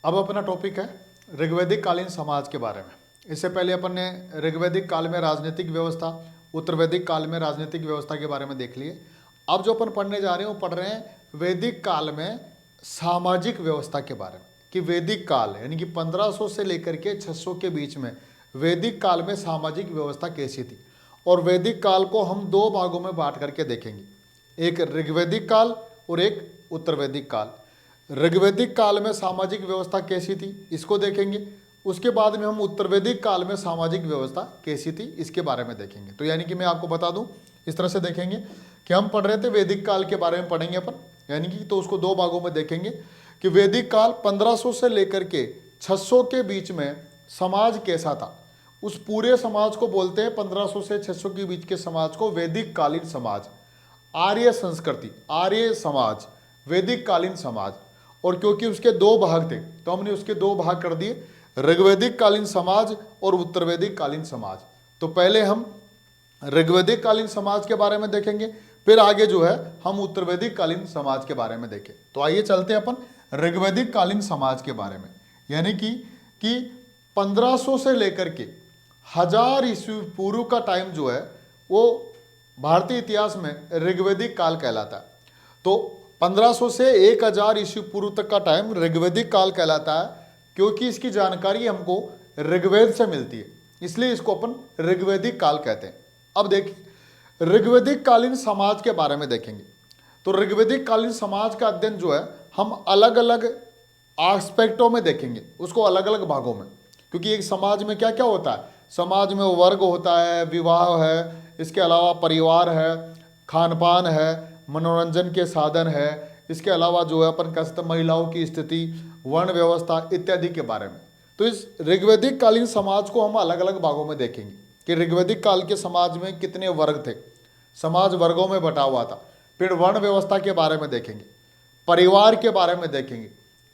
अब अपना टॉपिक है ऋग्वैदिक कालीन समाज के बारे में। इससे पहले अपन ने ऋग्वैदिक काल में राजनीतिक व्यवस्था, उत्तर वैदिक काल में राजनीतिक व्यवस्था के बारे में देख लिए। अब जो अपन पढ़ने जा रहे हैं वो पढ़ रहे हैं वैदिक काल में सामाजिक व्यवस्था के बारे में, कि वैदिक काल यानी कि 1500 से लेकर के 600 के बीच में वैदिक काल में सामाजिक व्यवस्था कैसी थी। और वैदिक काल को हम दो भागों में बांट करके देखेंगे, एक ऋग्वैदिक काल और एक उत्तर वैदिक काल। ऋग्वैदिक काल में सामाजिक व्यवस्था कैसी थी इसको देखेंगे, उसके बाद में हम उत्तर वैदिक काल में सामाजिक व्यवस्था कैसी थी इसके बारे में देखेंगे। तो यानी कि मैं आपको बता दूं, इस तरह से देखेंगे कि हम पढ़ रहे थे वैदिक काल के बारे में पढ़ेंगे अपन, यानी कि तो उसको दो भागों में देखेंगे कि वैदिक काल 1500 से लेकर के 600 के बीच में समाज कैसा था। उस पूरे समाज को बोलते हैं 1500 से 600 के बीच के समाज को वैदिक कालीन समाज, आर्य संस्कृति, आर्य समाज, वैदिक कालीन समाज। और क्योंकि उसके दो भाग थे तो हमने उसके दो भाग कर दिए, ऋग्वैदिक कालीन समाज और उत्तर वैदिक कालीन समाज। तो पहले हम ऋग्वैदिक कालीन समाज के बारे में देखेंगे, फिर आगे जो है हम उत्तर वैदिक कालीन समाज के बारे में देखें। तो आइए चलते हैं अपन ऋग्वैदिक कालीन समाज के बारे में, यानी कि 1500 से लेकर के 1000 ईस्वी पूर्व का टाइम जो है वो भारतीय इतिहास में ऋग्वैदिक काल कहलाता है। तो 1500 से 1000 ईस्वी पूर्व तक का टाइम ऋग्वैदिक काल कहलाता है, क्योंकि इसकी जानकारी हमको ऋग्वेद से मिलती है, इसलिए इसको अपन ऋग्वैदिक काल कहते हैं। अब देखिए ऋग्वैदिक कालीन समाज के बारे में देखेंगे। तो ऋग्वैदिक कालीन समाज का अध्ययन जो है हम अलग अलग एस्पेक्टों में देखेंगे, उसको अलग अलग भागों में, क्योंकि एक समाज में क्या क्या होता है, समाज में वर्ग होता है, विवाह है, इसके अलावा परिवार है, खान पान है, मनोरंजन के साधन है, इसके अलावा जो है अपन कह सकते महिलाओं की स्थिति, वर्ण व्यवस्था इत्यादि के बारे में। तो इस ऋग्वैदिक कालीन समाज को हम अलग अलग भागों में देखेंगे कि ऋग्वैदिक काल के समाज में कितने वर्ग थे, समाज वर्गों में बटा हुआ था। फिर वर्ण व्यवस्था के बारे में देखेंगे, परिवार के बारे में देखेंगे,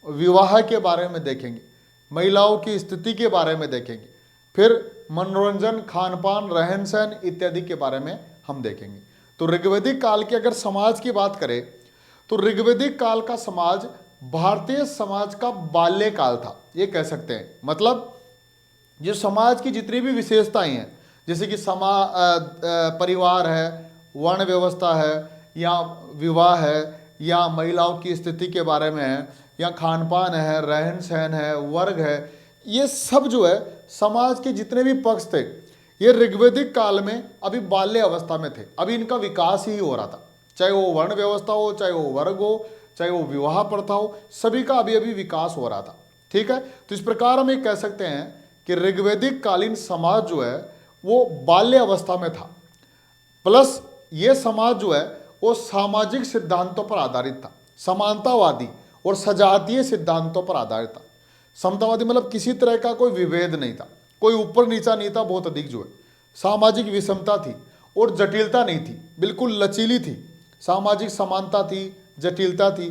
विवाह के बारे में देखेंगे, महिलाओं की स्थिति के बारे में देखेंगे, फिर मनोरंजन, खान पान, रहन सहन इत्यादि के बारे में हम देखेंगे। तो ऋग्वैदिक काल के अगर समाज की बात करें तो ऋग्वैदिक काल का समाज भारतीय समाज का बाल्यकाल था, ये कह सकते हैं। मतलब जो समाज की जितनी भी विशेषताएं हैं, जैसे कि परिवार है, वर्ण व्यवस्था है, या विवाह है, या महिलाओं की स्थिति के बारे में है, या खान पान है, रहन सहन है, वर्ग है, ये सब जो है समाज के जितने भी पक्ष थे ये ऋग्वैदिक काल में अभी बाल्य अवस्था में थे, अभी इनका विकास ही हो रहा था। चाहे वो वर्ण व्यवस्था हो, चाहे वो वर्ग हो, चाहे वो विवाह प्रथा हो, सभी का अभी अभी विकास हो रहा था। ठीक है, तो इस प्रकार हम ये कह सकते हैं कि ऋग्वैदिक कालीन समाज जो है वो बाल्य अवस्था में था। प्लस ये समाज जो है वो सामाजिक सिद्धांतों पर आधारित था, समानतावादी और सजातीय सिद्धांतों पर आधारित था। समतावादी मतलब किसी तरह का कोई विभेद नहीं था, कोई ऊपर नीचा नहीं था, बहुत अधिक जो है सामाजिक विषमता थी और जटिलता नहीं थी, बिल्कुल लचीली थी, सामाजिक समानता थी, जटिलता थी,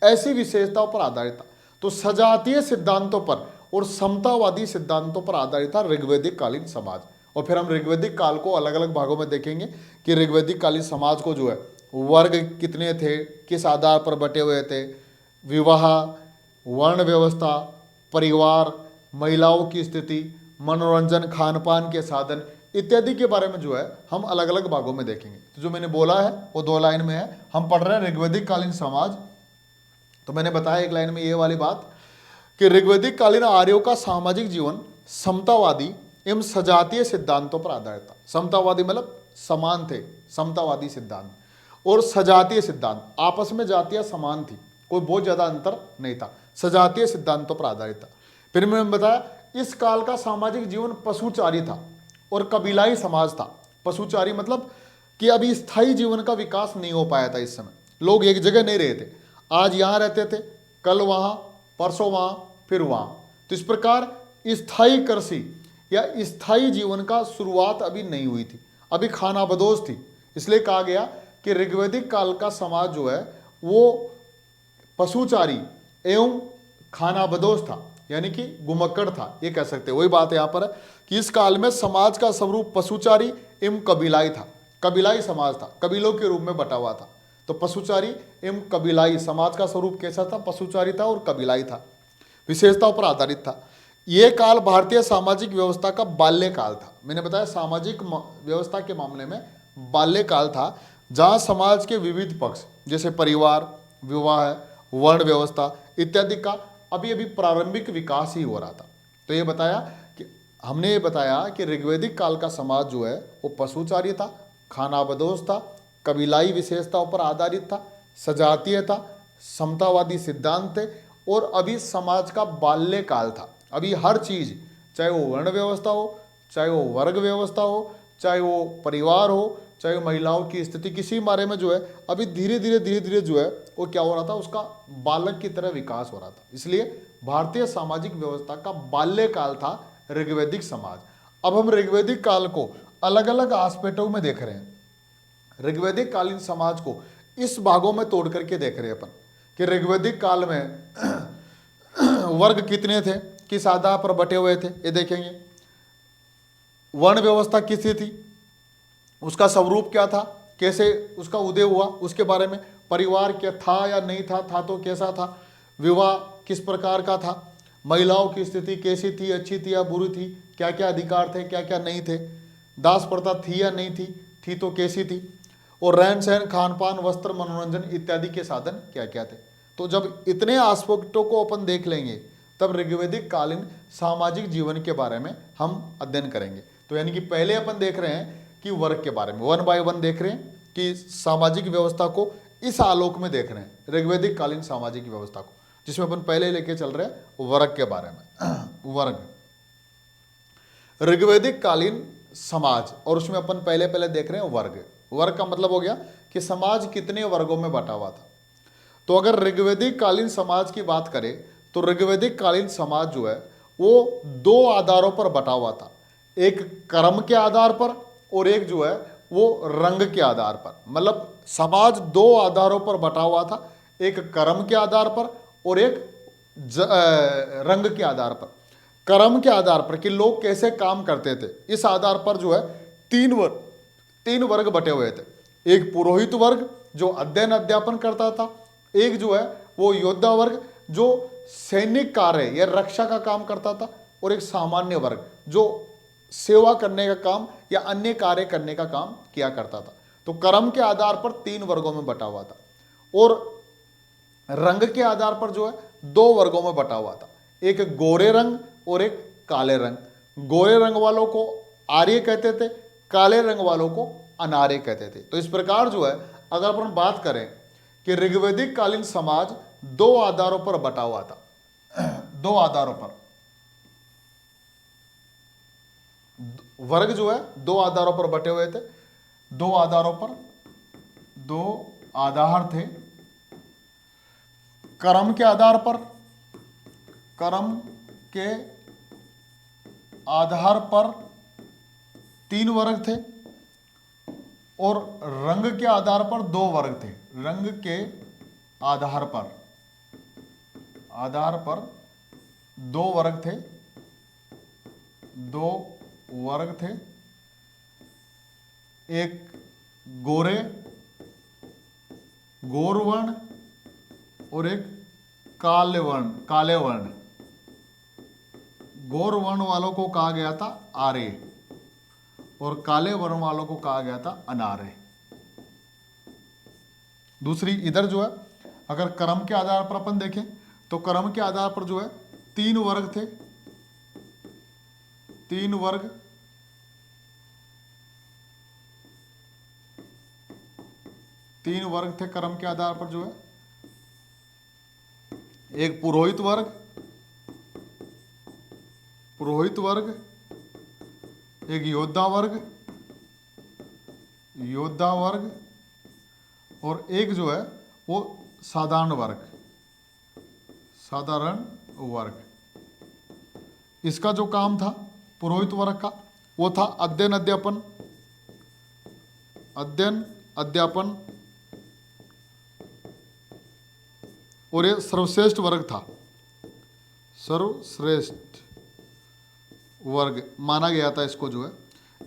ऐसी विशेषताओं पर आधारित था। तो सजातीय सिद्धांतों पर और समतावादी सिद्धांतों पर आधारित था ऋग्वैदिक कालीन समाज। और फिर हम ऋग्वैदिक काल को अलग अलग भागों में देखेंगे कि ऋग्वैदिक कालीन समाज को जो है वर्ग कितने थे, किस आधार पर बटे हुए थे, विवाह, वर्ण व्यवस्था, परिवार, महिलाओं की स्थिति, मनोरंजन, खान पान के साधन इत्यादि के बारे में जो है हम अलग अलग भागों में देखेंगे। तो जो मैंने बोला है वो दो लाइन में है, हम पढ़ रहे हैं ऋग्वैदिक कालीन समाज। तो मैंने बताया एक लाइन में ये वाली बात कि ऋग्वैदिक कालीन आर्यों का सामाजिक जीवन समतावादी एवं सजातीय सिद्धांतों पर आधारित था। समतावादी मतलब समान थे, समतावादी सिद्धांत, और सजातीय सिद्धांत आपस में जातियां समान थी, कोई बहुत ज्यादा अंतर नहीं था, सजातीय सिद्धांतों पर आधारित था। फिर मैंने बताया इस काल का सामाजिक जीवन पशुचारी था और कबीलाई समाज था। पशुचारी मतलब कि अभी स्थायी जीवन का विकास नहीं हो पाया था, इस समय लोग एक जगह नहीं रहे थे, आज यहाँ रहते थे, कल वहाँ, परसों वहाँ, फिर वहाँ। तो इस प्रकार स्थायी कृषि या स्थायी जीवन का शुरुआत अभी नहीं हुई थी, अभी खानाबदोश थी। इसलिए कहा गया कि ऋग्वैदिक काल का समाज जो है वो पशुचारी एवं खानाबदोश था, यानी कि गुमक्कड़ था, ये कह सकते हैं। वही बात यहाँ पर है कि इस काल में समाज का स्वरूप पशुचारी एवं कबीलाई था, कबीलाई समाज था, कबीलों के रूप में बटा हुआ था। तो पशुचारी एवं कबीलाई समाज का स्वरूप कैसा था, पशुचारी था और कबीलाई था। विशेषताओं पर आधारित था। ये काल भारतीय सामाजिक व्यवस्था का बाल्यकाल था। मैंने बताया सामाजिक व्यवस्था के मामले में बाल्यकाल था, जहाँ समाज के विविध पक्ष जैसे परिवार, विवाह, वर्ण व्यवस्था इत्यादि का अभी अभी प्रारंभिक विकास ही हो रहा था। तो ये बताया कि हमने ये बताया कि ऋग्वैदिक काल का समाज जो है वो पशुचारी था, खानाबदोश था, कबीलाई विशेषताओं पर आधारित था, सजातीय था, समतावादी सिद्धांत थे, और अभी समाज का बाल्यकाल था। अभी हर चीज, चाहे वो वर्ण व्यवस्था हो, चाहे वो वर्ग व्यवस्था हो, चाहे वो परिवार हो, चाहे वो महिलाओं की स्थिति, किसी बारे में जो है अभी धीरे धीरे जो है वो क्या हो रहा था, उसका बालक की तरह विकास हो रहा था। इसलिए भारतीय सामाजिक व्यवस्था का बाल्यकाल था ऋग्वैदिक समाज। अब हम ऋग्वैदिक काल को अलग अलग आस्पेक्टों में देख रहे हैं। ऋग्वैदिक कालीन समाज को इस भागों में तोड़ करके देख रहे हैं अपन कि ऋग्वैदिक काल में वर्ग कितने थे, किस आधार पर बटे हुए थे, ये देखेंगे। वर्ण व्यवस्था किसी थी, उसका स्वरूप क्या था, कैसे उसका उदय हुआ, उसके बारे में। परिवार क्या था या नहीं था तो कैसा था। विवाह किस प्रकार का था, महिलाओं की स्थिति कैसी थी, अच्छी थी या बुरी थी, क्या क्या अधिकार थे, क्या क्या नहीं थे। दास प्रथा थी या नहीं थी तो कैसी थी। और रहन सहन, खान पान, वस्त्र, मनोरंजन इत्यादि के साधन क्या क्या थे। तो जब इतने आस्पेक्टों को अपन देख लेंगे तब ऋग्वैदिक कालीन सामाजिक जीवन के बारे में हम अध्ययन करेंगे। तो यानी कि पहले अपन देख रहे हैं कि वर्ग के बारे में, 1 बाय 1 देख रहे हैं कि सामाजिक व्यवस्था को इस आलोक में देख रहे हैं, ऋग्वैदिक कालीन सामाजिक व्यवस्था को, जिसमें अपन पहले लेके चल रहे हैं वर्ग के बारे में। वर्ग, ऋग्वैदिक कालीन समाज, और उसमें अपन पहले पहले देख रहे हैं वर्ग। वर्ग का मतलब हो गया कि समाज कितने वर्गों में बटा हुआ था। तो अगर ऋग्वैदिक कालीन समाज की बात करें तो ऋग्वैदिक कालीन समाज जो है वो 2 आधारों पर बटा हुआ था, एक कर्म के आधार पर और एक जो है वो रंग के आधार पर। मतलब समाज 2 आधारों पर बटा हुआ था, एक कर्म के आधार पर और एक रंग के आधार पर। कर्म के आधार पर कि लोग कैसे काम करते थे, इस आधार पर जो है 3 वर्ग बटे हुए थे। एक पुरोहित वर्ग जो अध्ययन अध्यापन करता था, एक जो है वो योद्धा वर्ग जो सैनिक कार्य या रक्षा का काम करता था, और एक सामान्य वर्ग जो सेवा करने का काम या अन्य कार्य करने का काम किया करता था। तो कर्म के आधार पर 3 वर्गों में बटा हुआ था, और रंग के आधार पर जो है 2 वर्गों में बटा हुआ था, एक गोरे रंग और एक काले रंग। गोरे रंग वालों को आर्य कहते थे, काले रंग वालों को अनार्य कहते थे। तो इस प्रकार जो है अगर अपन बात करें कि ऋग्वैदिक कालीन समाज 2 आधारों पर बटा हुआ था, 2 आधारों पर। वर्ग जो है 2 आधारों पर बटे हुए थे, 2 आधारों पर 2 आधार थे। कर्म के आधार पर, कर्म के आधार पर 3 वर्ग थे, और रंग के आधार पर 2 वर्ग थे। रंग के आधार पर 2 वर्ग थे, 2 वर्ग थे। एक गौर वर्ण और एक काले वर्ण। गौर वर्ण वालों को कहा गया था आर्य, और काले वर्ण वालों को कहा गया था अनार्य। दूसरी इधर जो है अगर कर्म के आधार पर अपन देखें तो कर्म के आधार पर जो है 3 वर्ग थे, 3 वर्ग। तीन वर्ग थे कर्म के आधार पर जो है, एक पुरोहित वर्ग, एक योद्धा वर्ग, और एक जो है वो साधारण वर्ग। इसका जो काम था पुरोहित वर्ग का, वो था अध्ययन अध्यापन, और ये सर्वश्रेष्ठ वर्ग था, सर्वश्रेष्ठ वर्ग माना गया था इसको जो है।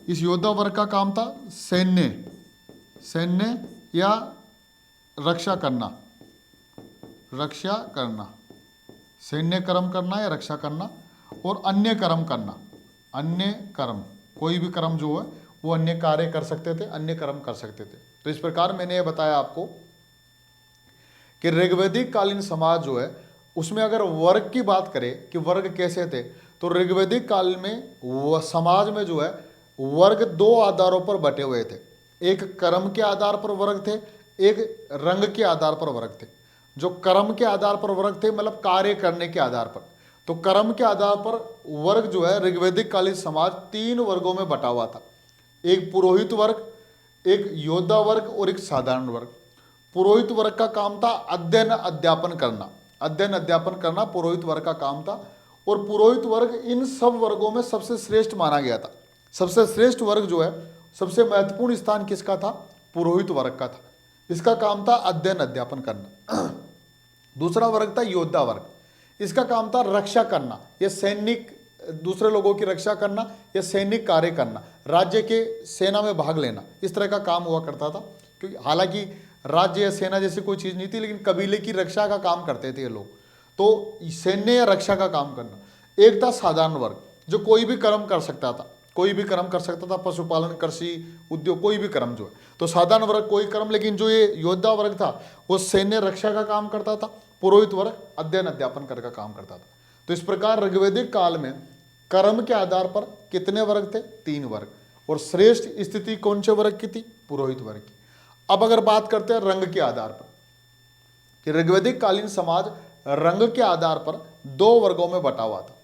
इस योद्धा वर्ग का काम था सैन्य या रक्षा करना, सैन्य कर्म करना या रक्षा करना, और अन्य कर्म करना, अन्य कर्म, कोई भी कर्म जो है वो अन्य कार्य कर सकते थे, अन्य कर्म कर सकते थे। तो इस प्रकार मैंने ये बताया आपको कि ऋग्वैदिक कालीन समाज जो है उसमें अगर वर्ग की बात करें कि वर्ग कैसे थे, तो ऋग्वैदिक काल में समाज में जो है वर्ग दो आधारों पर बटे हुए थे। एक कर्म के आधार पर वर्ग थे, एक रंग के आधार पर वर्ग थे। जो कर्म के आधार पर वर्ग थे मतलब कार्य करने के आधार पर, तो कर्म के आधार पर वर्ग जो है ऋग्वैदिक कालीन समाज तीन वर्गों में बटा हुआ था। एक पुरोहित वर्ग, एक योद्धा वर्ग और एक साधारण वर्ग। पुरोहित वर्ग का काम था अध्ययन अध्यापन करना, अध्ययन अध्यापन करना पुरोहित वर्ग का काम था। और पुरोहित वर्ग इन सब वर्गों में सबसे श्रेष्ठ माना गया था। सबसे श्रेष्ठ वर्ग जो है, सबसे महत्वपूर्ण स्थान किसका था? पुरोहित वर्ग का था। इसका काम था अध्ययन अध्यापन करना। दूसरा वर्ग था योद्धा वर्ग, इसका काम था रक्षा करना या सैनिक, दूसरे लोगों की रक्षा करना या सैनिक कार्य करना, राज्य के सेना में भाग लेना, इस तरह का काम हुआ करता था। क्योंकि हालांकि राज्य या सेना जैसी कोई चीज़ नहीं थी, लेकिन कबीले की रक्षा का काम करते थे ये लोग, तो सैन्य या रक्षा का काम करना। एक था साधारण वर्ग जो कोई भी कर्म कर सकता था, कोई भी कर्म कर सकता था, पशुपालन, कृषि, उद्योग, कोई भी कर्म जो है। तो साधारण वर्ग कोई कर्म, लेकिन जो ये योद्धा वर्ग था वो सैन्य रक्षा का काम करता था, पुरोहित वर्ग अध्ययन अध्यापन कर का काम करता था। तो इस प्रकार ऋग्वैदिक काल में कर्म के आधार पर कितने वर्ग थे? तीन वर्ग। और श्रेष्ठ स्थिति कौन से वर्ग की थी? पुरोहित वर्ग की। अब अगर बात करते हैं रंग के आधार पर, कि ऋग्वैदिक कालीन समाज रंग के आधार पर दो वर्गों में बटा हुआ था,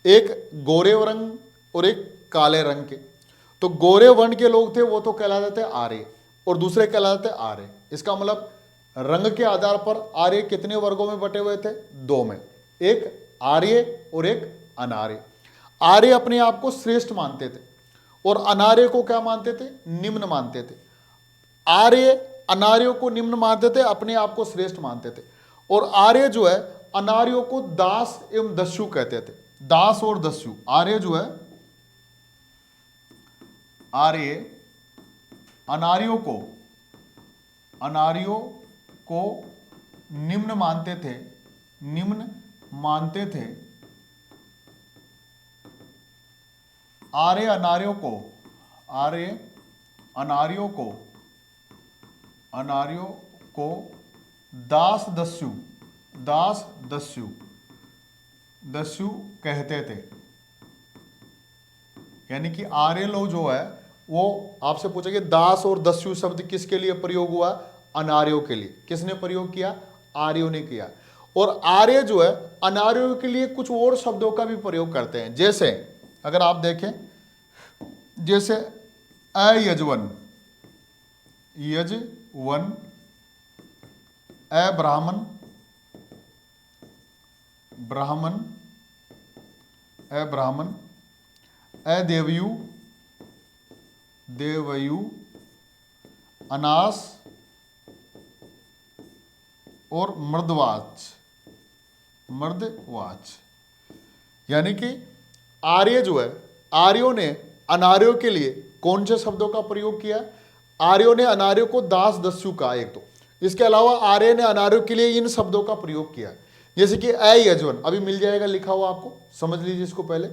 एक गोरे रंग और एक काले रंग के। तो गोरे वर्ण के लोग थे वो तो कहलाते थे आर्य, और दूसरे कहलाते थे आर्य। इसका मतलब रंग के आधार पर आर्य कितने वर्गों में बटे हुए थे? दो में, एक आर्य और एक अनार्य। आर्य अपने आप को श्रेष्ठ मानते थे और अनार्य को क्या मानते थे? निम्न मानते थे। आर्य अनार्यों को निम्न मानते थे, अपने आप को श्रेष्ठ मानते थे। और आर्य जो है अनार्यों को दास एवं दस्यु कहते थे। दास और दस्यु, आर्य जो है आर्य अनार्यों को निम्न मानते थे, निम्न मानते थे। आर्य अनार्यों को दास दस्यु कहते थे। यानी कि आर्य लोग जो है वो आपसे पूछेंगे दास और दस्यु शब्द किसके लिए प्रयोग हुआ? अनार्यों के लिए। किसने प्रयोग किया? आर्यों ने किया। और आर्य जो है अनार्यों के लिए कुछ और शब्दों का भी प्रयोग करते हैं। जैसे अगर आप देखें, जैसे अयजवन, अब्राह्मण, अदेवयु, अनास और मर्दवाच। यानी कि आर्य जो है, आर्यों ने अनार्यों के लिए कौन से शब्दों का प्रयोग किया? आर्यों ने अनार्यों को दास दस्यु कहा एक तो। इसके अलावा आर्य ने अनार्यों के लिए इन शब्दों का प्रयोग किया, जैसे कि अयजवन, अभी मिल जाएगा लिखा हुआ आपको, समझ लीजिए इसको पहले।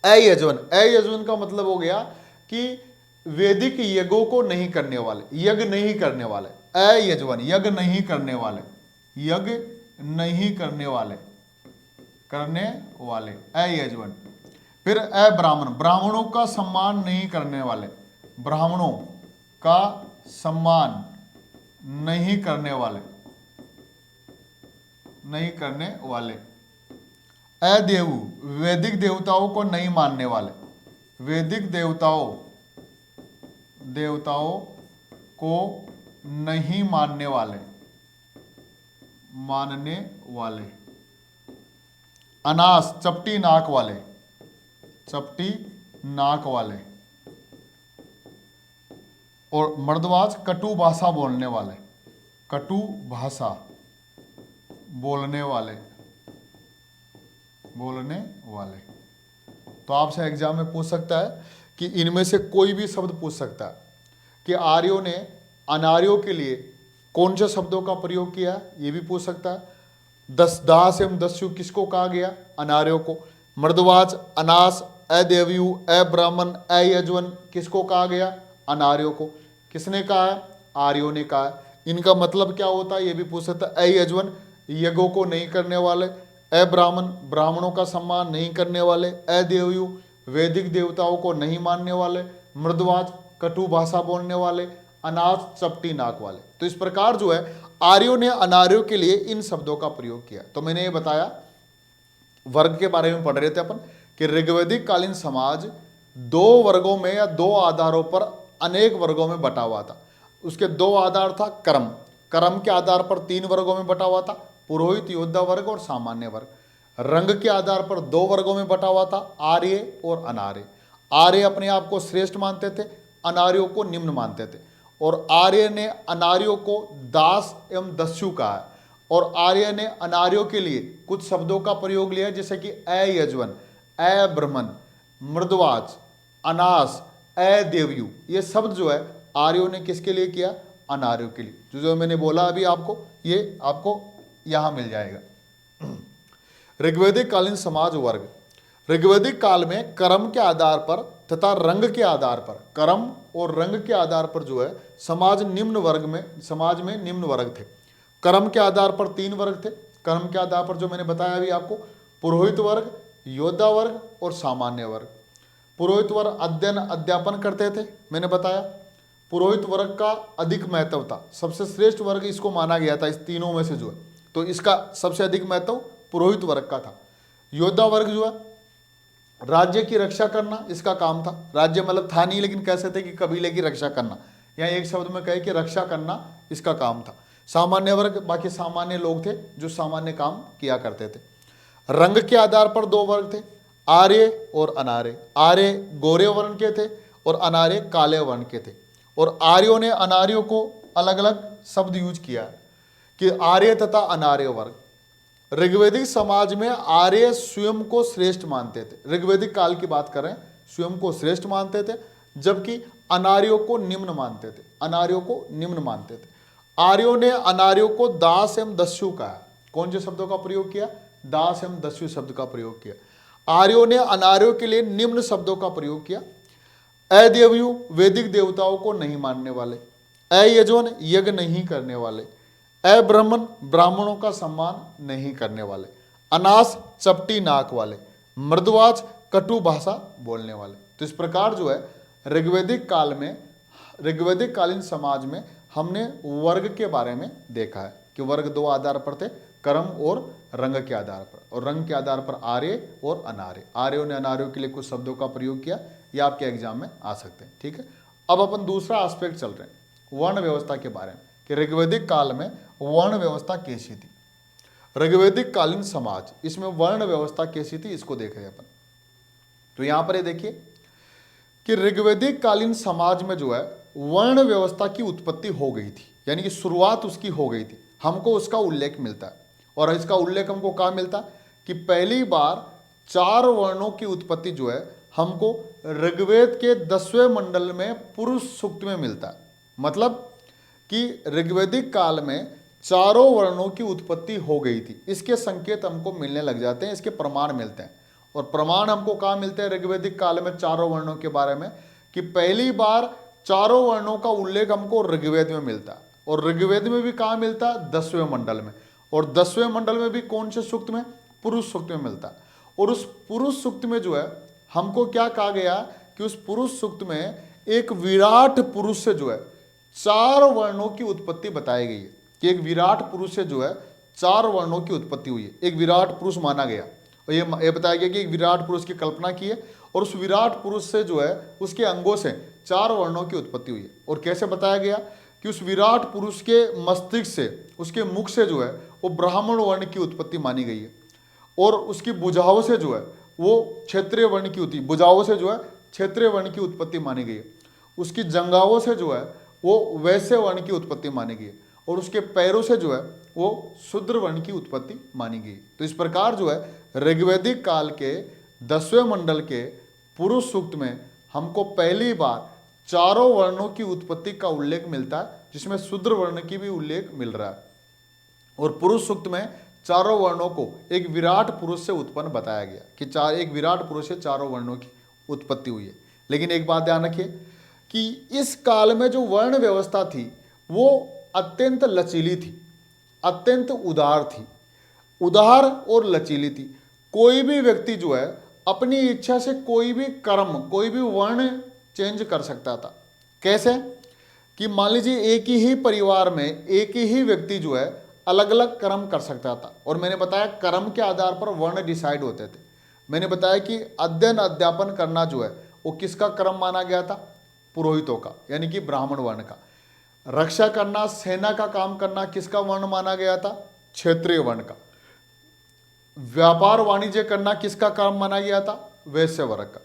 अयजवन का मतलब हो गया कि वैदिक यज्ञों को नहीं करने वाले, यज्ञ नहीं करने वाले। अयजवन, यज्ञ नहीं करने वाले, अयजवन। फिर अब्राह्मण, ब्राह्मणों का सम्मान नहीं करने वाले, ब्राह्मणों का सम्मान नहीं करने वाले। अदेवु, वैदिक देवताओं को नहीं मानने वाले, वैदिक देवताओं को नहीं मानने वाले। अनास, चपटी नाक वाले। और मर्दवाज, कटु भाषा बोलने वाले। तो आपसे एग्जाम में पूछ सकता है कि इनमें से कोई भी शब्द पूछ सकता है कि आर्यों ने अनार्यों के लिए कौन से शब्दों का प्रयोग किया, ये भी पूछ सकता है। दास एवं दस्यु किसको कहा गया? अनार्यों को। मृदवाच, अनास, अदेवयु, अब्राह्मण, अयजवन किसको कहा गया? अनार्यों को। किसने कहा है? आर्यों ने कहा है। इनका मतलब क्या होता है ये भी पूछ सकता है। अयजवन यज्ञों को नहीं करने वाले, अब्राह्मण ब्राह्मणों का सम्मान नहीं करने वाले, अदेवयु वैदिक देवताओं को नहीं मानने वाले, मृदवाच कटु भाषा बोलने वाले, अनाथ चपटी नाक वाले। तो इस प्रकार जो है आर्यों ने अनार्यों के लिए इन शब्दों का प्रयोग किया। तो मैंने ये बताया वर्ग के बारे में पढ़ रहे थे अपन कि ऋग्वैदिक कालीन समाज दो वर्गों में या दो आधारों पर अनेक वर्गों में बटा हुआ था। उसके दो आधार था कर्म, कर्म के आधार पर तीन वर्गों में बटा हुआ था, पुरोहित, योद्धा वर्ग और सामान्य वर्ग। रंग के आधार पर दो वर्गों में बटा हुआ था, आर्य और अनार्य। आर्य अपने आप को श्रेष्ठ मानते थे, अनार्यों को निम्न मानते थे। और आर्य ने अनार्यों को दास एवं दस्यु कहा है। और आर्य ने अनार्यों के लिए कुछ शब्दों का प्रयोग लिया जैसे कि अयजवन, अब्राह्मण, मृदवाच, अनास, अदेवयु। ये शब्द जो है आर्यों ने किसके लिए किया? अनार्यों के लिए। जो मैंने बोला अभी आपको, ये आपको यहां मिल जाएगा। ऋग्वैदिक कालीन समाज वर्ग। ऋग्वैदिक काल में कर्म के आधार पर तथा रंग के आधार पर, कर्म और रंग के आधार पर जो है समाज में निम्न वर्ग थे। कर्म के आधार पर तीन वर्ग थे। कर्म के आधार पर जो मैंने बताया अभी आपको, पुरोहित वर्ग, योद्धा वर्ग और सामान्य वर्ग। पुरोहित वर्ग अध्ययन अध्यापन करते थे, मैंने बताया। पुरोहित वर्ग का अधिक महत्व था, सबसे श्रेष्ठ वर्ग इसको माना गया था इस तीनों में से जो है, तो इसका सबसे अधिक महत्व पुरोहित वर्ग का था। योद्धा वर्ग जो है राज्य की रक्षा करना इसका काम था। राज्य मतलब था नहीं, लेकिन कह सकते कि कबीले की रक्षा करना, या एक शब्द में कहे कि रक्षा करना इसका काम था। सामान्य वर्ग बाकी सामान्य लोग थे जो सामान्य काम किया करते थे। रंग के आधार पर दो वर्ग थे, आर्य और अनार्य। आर्य गोरे वर्ण के थे और अनार्य काले वर्ण के थे। और आर्यों ने अनार्यों को अलग अलग शब्द यूज किया कि आर्य तथा अनार्य वर्ग। ऋग्वैदिक समाज में आर्य स्वयं को श्रेष्ठ मानते थे, ऋग्वैदिक काल की बात करें, स्वयं को श्रेष्ठ मानते थे, जबकि अनार्यों को निम्न मानते थे। अनार्यों को निम्न मानते थे। आर्यों ने अनार्यों को दास एवं दस्यु कहा। कौन से शब्दों का प्रयोग किया? दास एवं दस्यु शब्द का प्रयोग किया। आर्यों ने अनार्यों के लिए निम्न शब्दों का प्रयोग किया। अदेवयु वैदिक देवताओं को नहीं मानने वाले, अयजवन यज्ञ नहीं करने वाले, अब्राह्मण ब्राह्मणों का सम्मान नहीं करने वाले, अनास चपटी नाक वाले, मृदवाच कटु भाषा बोलने वाले। तो इस प्रकार जो है ऋग्वैदिक कालीन समाज में हमने वर्ग के बारे में देखा है कि वर्ग दो आधार पर थे, कर्म और रंग के आधार पर। और रंग के आधार पर आर्य और अनार्य। आर्यों ने अनार्यों के लिए कुछ शब्दों का प्रयोग किया, ये आपके एग्जाम में आ सकते हैं। ठीक है, अब अपन दूसरा एस्पेक्ट चल रहे हैं वर्ण व्यवस्था के बारे में कि ऋग्वैदिक काल में वर्ण व्यवस्था कैसी थी। ऋग्वैदिक कालीन समाज, इसमें वर्ण व्यवस्था कैसी थी इसको देख रहे हैं अपन। तो यहां पर ये देखिए कि ऋग्वैदिक कालीन समाज में जो है वर्ण व्यवस्था की उत्पत्ति हो गई थी, यानी कि शुरुआत उसकी हो गई थी। हमको उसका उल्लेख मिलता है, और इसका उल्लेख हमको कहाँ मिलता है कि पहली बार 4 वर्णों की उत्पत्ति जो है हमको ऋग्वेद के 10वें मंडल में पुरुष सूक्त में मिलता है। मतलब कि ऋग्वैदिक काल में चारों वर्णों की उत्पत्ति हो गई थी, इसके संकेत हमको मिलने लग जाते हैं, इसके प्रमाण मिलते हैं। और प्रमाण हमको कहाँ मिलते हैं ऋग्वैदिक काल में चारों वर्णों के बारे में कि पहली बार चारों वर्णों का उल्लेख हमको ऋग्वेद में मिलता है। और ऋग्वेद में भी कहाँ मिलता है? 10वें मंडल में। और 10वें मंडल में भी कौन से सूक्त में? पुरुष सूक्त में मिलता है। और उस पुरुष सूक्त में जो है हमको क्या कहा गया कि उस पुरुष सूक्त में एक विराट पुरुष से जो है 4 वर्णों की उत्पत्ति बताई गई है कि एक विराट पुरुष से जो है 4 वर्णों की उत्पत्ति हुई है। एक विराट पुरुष माना गया और ये बताया गया कि एक विराट पुरुष की कल्पना की है और उस विराट पुरुष से जो है उसके अंगों से 4 वर्णों की उत्पत्ति हुई है। और कैसे बताया गया कि उस विराट पुरुष के मस्तिष्क से, उसके मुख से जो है वो ब्राह्मण वर्ण की उत्पत्ति मानी गई है। और उसकी भुजाओं से जो है वो क्षत्रिय वर्ण की होती है, भुजाओं से जो है क्षत्रिय वर्ण की उत्पत्ति मानी गई है। उसकी जंघाओं से जो है वो वैश्य वर्ण की उत्पत्ति मानी गई है। और उसके पैरों से जो है वो शूद्र वर्ण की उत्पत्ति मानी गई। तो इस प्रकार जो है ऋग्वैदिक काल के 10वें मंडल के पुरुष सूक्त में हमको पहली बार चारों वर्णों की उत्पत्ति का उल्लेख मिलता है, जिसमें शूद्र वर्ण की भी उल्लेख मिल रहा है। और पुरुष सूक्त में चारों वर्णों को एक विराट पुरुष से उत्पन्न बताया गया कि एक विराट पुरुष से चारों वर्णों की उत्पत्ति हुई है। लेकिन एक बात ध्यान रखिए कि इस काल में जो वर्ण व्यवस्था थी वो अत्यंत लचीली थी, अत्यंत उदार थी, उदार और लचीली थी। कोई भी व्यक्ति जो है अपनी इच्छा से कोई भी कर्म, कोई भी वर्ण चेंज कर सकता था। कैसे कि मान लीजिए एक ही परिवार में एक ही व्यक्ति जो है अलग अलग कर्म कर सकता था, और मैंने बताया कर्म के आधार पर वर्ण डिसाइड होते थे। मैंने बताया कि अध्ययन अध्यापन करना जो है वो किसका कर्म माना गया था? पुरोहितों का, यानी कि ब्राह्मण वर्ण का। रक्षा करना, सेना का काम करना किसका वर्ण माना गया था? क्षत्रिय वर्ण का। व्यापार वाणिज्य करना किसका काम माना गया था? वैश्य वर्ग का।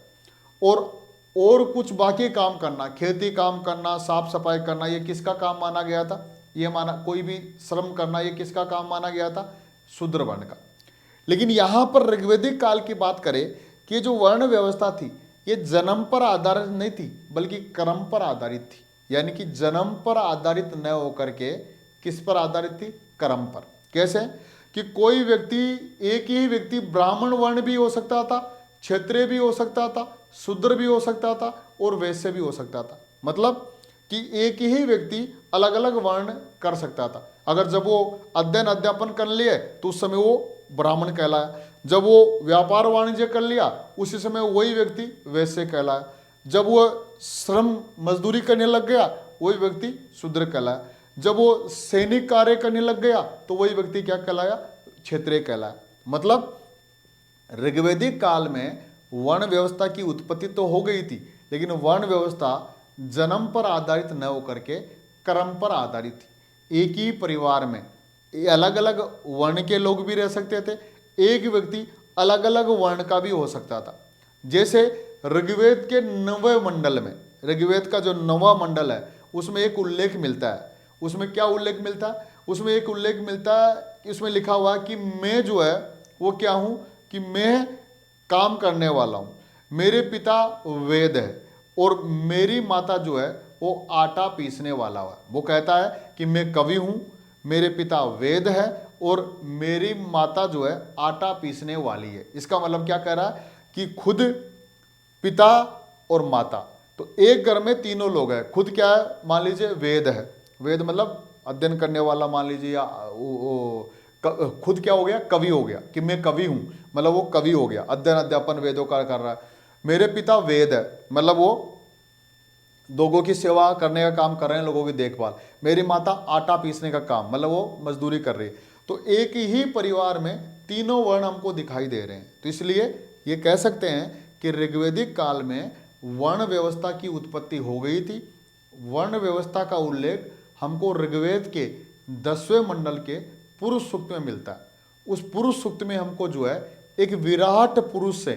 और कुछ बाकी काम करना, खेती काम करना, साफ सफाई करना, ये किसका काम माना गया था? ये माना, कोई भी श्रम करना, ये किसका काम माना गया था? शूद्र वर्ण का। लेकिन यहाँ पर ऋग्वैदिक काल की बात करें कि जो वर्ण व्यवस्था थी ये जन्म पर आधारित नहीं थी बल्कि कर्म पर आधारित थी। यानी कि जन्म पर आधारित न होकर के किस पर आधारित थी? कर्म पर। कैसे कि कोई व्यक्ति, एक ही व्यक्ति ब्राह्मण वर्ण भी हो सकता था, क्षत्रिय भी हो सकता था, शूद्र भी हो सकता था और वैश्य भी हो सकता था। मतलब कि एक ही व्यक्ति अलग अलग वर्ण कर सकता था। अगर जब वो अध्ययन अध्यापन कर लिए तो उस समय वो ब्राह्मण कहलाया, जब वो व्यापार वाणिज्य कर लिया उसी समय वही व्यक्ति वैश्य कहलाया, जब वो श्रम मजदूरी करने लग गया वही व्यक्ति शूद्र कहलाया, जब वो सैनिक कार्य करने लग गया तो वही व्यक्ति क्या कहलाया? क्षत्रिय कहलाया। मतलब ऋग्वैदिक काल में वर्ण व्यवस्था की उत्पत्ति तो हो गई थी, लेकिन वर्ण व्यवस्था जन्म पर आधारित न होकर के कर्म पर आधारित थी। एक ही परिवार में अलग अलग वर्ण के लोग भी रह सकते थे, एक व्यक्ति अलग अलग वर्ण का भी हो सकता था। जैसे ऋग्वेद के 9वें मंडल में, ऋग्वेद का जो 9वां मंडल है उसमें एक उल्लेख मिलता है। उसमें क्या उल्लेख मिलता है? उसमें एक उल्लेख मिलता है, इसमें लिखा हुआ है कि मैं जो है वो क्या हूं? कि मैं काम करने वाला हूं, मेरे पिता वेद है और मेरी माता जो है वो आटा पीसने वाला है। वो कहता है कि मैं कवि हूं, मेरे पिता वेद है और मेरी माता जो है आटा पीसने वाली है। इसका मतलब क्या कह रहा है कि खुद, पिता और माता, तो एक घर में तीनों लोग हैं। खुद क्या है? मान लीजिए वेद है, वेद मतलब अध्ययन करने वाला मान लीजिए, या खुद क्या हो गया? कवि हो गया कि मैं कवि हूं, मतलब वो कवि हो गया, अध्ययन अध्यापन वेदों का कर रहा है। मेरे पिता वेद है, मतलब वो लोगों की सेवा करने का काम कर रहे हैं, लोगों की देखभाल। मेरी माता आटा पीसने का काम, मतलब वो मजदूरी कर रही है। तो एक ही परिवार में तीनों वर्ण हमको दिखाई दे रहे हैं। तो इसलिए ये कह सकते हैं कि ऋग्वैदिक काल में वर्ण व्यवस्था की उत्पत्ति हो गई थी। वर्ण व्यवस्था का उल्लेख हमको ऋग्वेद के 10वें मंडल के पुरुष सूक्त में मिलता है। उस पुरुष सूक्त में हमको जो है एक विराट पुरुष से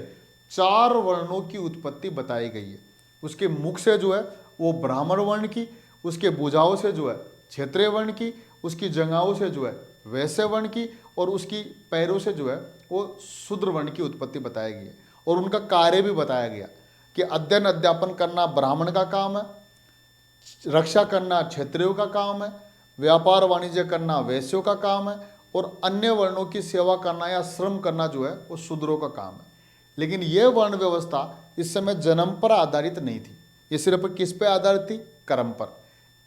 4 वर्णों की उत्पत्ति बताई गई है। उसके मुख से जो है वो ब्राह्मण वर्ण की, उसके भुजाओं से जो है क्षत्रिय वर्ण की, उसकी जंघाओं से जो है वैश्य वर्ण की, और उसकी पैरों से जो है वो शूद्र वर्ण की उत्पत्ति बताई गई है। और उनका कार्य भी बताया गया कि अध्ययन अध्यापन करना ब्राह्मण का काम है, रक्षा करना क्षत्रियों का काम है, व्यापार वाणिज्य करना वैश्यों का काम है, और अन्य वर्णों की सेवा करना या श्रम करना जो है वो शूद्रों का काम है। लेकिन यह वर्ण व्यवस्था इस समय जन्म पर आधारित नहीं थी, ये सिर्फ किस पे आधारित थी? कर्म पर।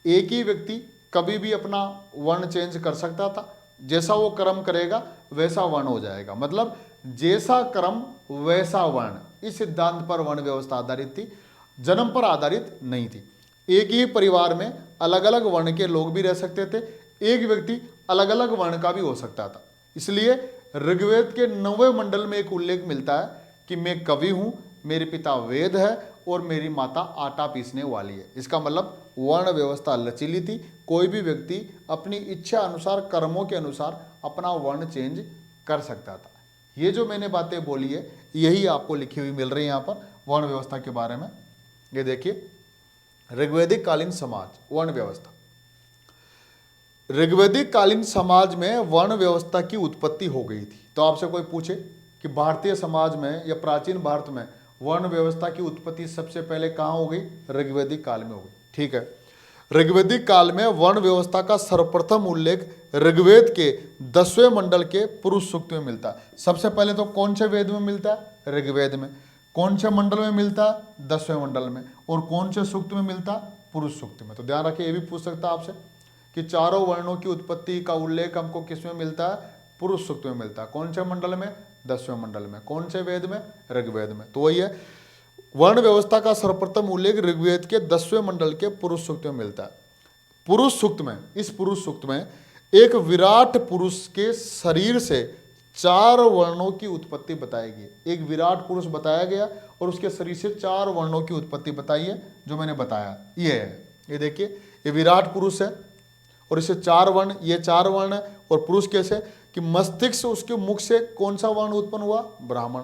एक ही व्यक्ति कभी भी अपना वर्ण चेंज कर सकता था, जैसा वो कर्म करेगा वैसा वर्ण हो जाएगा। मतलब जैसा कर्म वैसा वर्ण, इस सिद्धांत पर वर्ण व्यवस्था आधारित थी, जन्म पर आधारित नहीं थी। एक ही परिवार में अलग अलग वर्ण के लोग भी रह सकते थे, एक व्यक्ति अलग अलग वर्ण का भी हो सकता था। इसलिए ऋग्वेद के 9वें मंडल में एक उल्लेख मिलता है कि मैं कवि हूं, मेरे पिता वेद है और मेरी माता आटा पीसने वाली है। इसका मतलब वर्ण व्यवस्था लचीली थी, कोई भी व्यक्ति अपनी इच्छा अनुसार, कर्मों के अनुसार अपना वर्ण चेंज कर सकता था। ये जो मैंने बातें बोली है यही आपको लिखी हुई मिल रही है यहाँ पर वर्ण व्यवस्था के बारे में। ये देखिए, ऋग्वैदिक कालीन समाज, वर्ण व्यवस्था। ऋग्वैदिक कालीन समाज में वर्ण व्यवस्था की उत्पत्ति हो गई थी। तो आपसे कोई पूछे कि भारतीय समाज में या प्राचीन भारत में वर्ण व्यवस्था की उत्पत्ति सबसे पहले कहाँ हो गई? ऋग्वैदिक काल में हो गई। ठीक है, ऋग्वैदिक काल में वर्ण व्यवस्था का सर्वप्रथम उल्लेख ऋग्वेद के 10वें मंडल के पुरुष सूक्त में मिलता है। सबसे पहले तो कौन से वेद में मिलता है? ऋग्वेद में। कौन से मंडल में मिलता है? 10वें मंडल में। और कौन से सूक्त में मिलता है? पुरुष सूक्त में। तो ध्यान रखिए, ये भी पूछ सकता है आपसे कि चारों वर्णों की उत्पत्ति का उल्लेख हमको किस में मिलता है? पुरुष सूक्त में मिलता है। कौन से मंडल में? 10वें मंडल में। कौन से वेद में? ऋग्वेद में। तो वही है, वर्ण व्यवस्था का सर्वप्रथम उल्लेख ऋग्वेद के 10वें मंडल के पुरुष सूक्त में मिलता है। पुरुष सूक्त में, इस पुरुष सूक्त में एक विराट पुरुष के शरीर से 4 वर्णों की उत्पत्ति बताई गई। एक विराट पुरुष बताया गया और उसके शरीर से 4 वर्णों की उत्पत्ति बताई है, जो मैंने बताया। ये है, ये देखिए, ये विराट पुरुष है और इसे 4 वर्ण, ये 4 वर्ण है। और पुरुष कैसे कि मस्तिष्क से, उसके मुख से कौन सा वर्ण उत्पन्न हुआ? ब्राह्मण।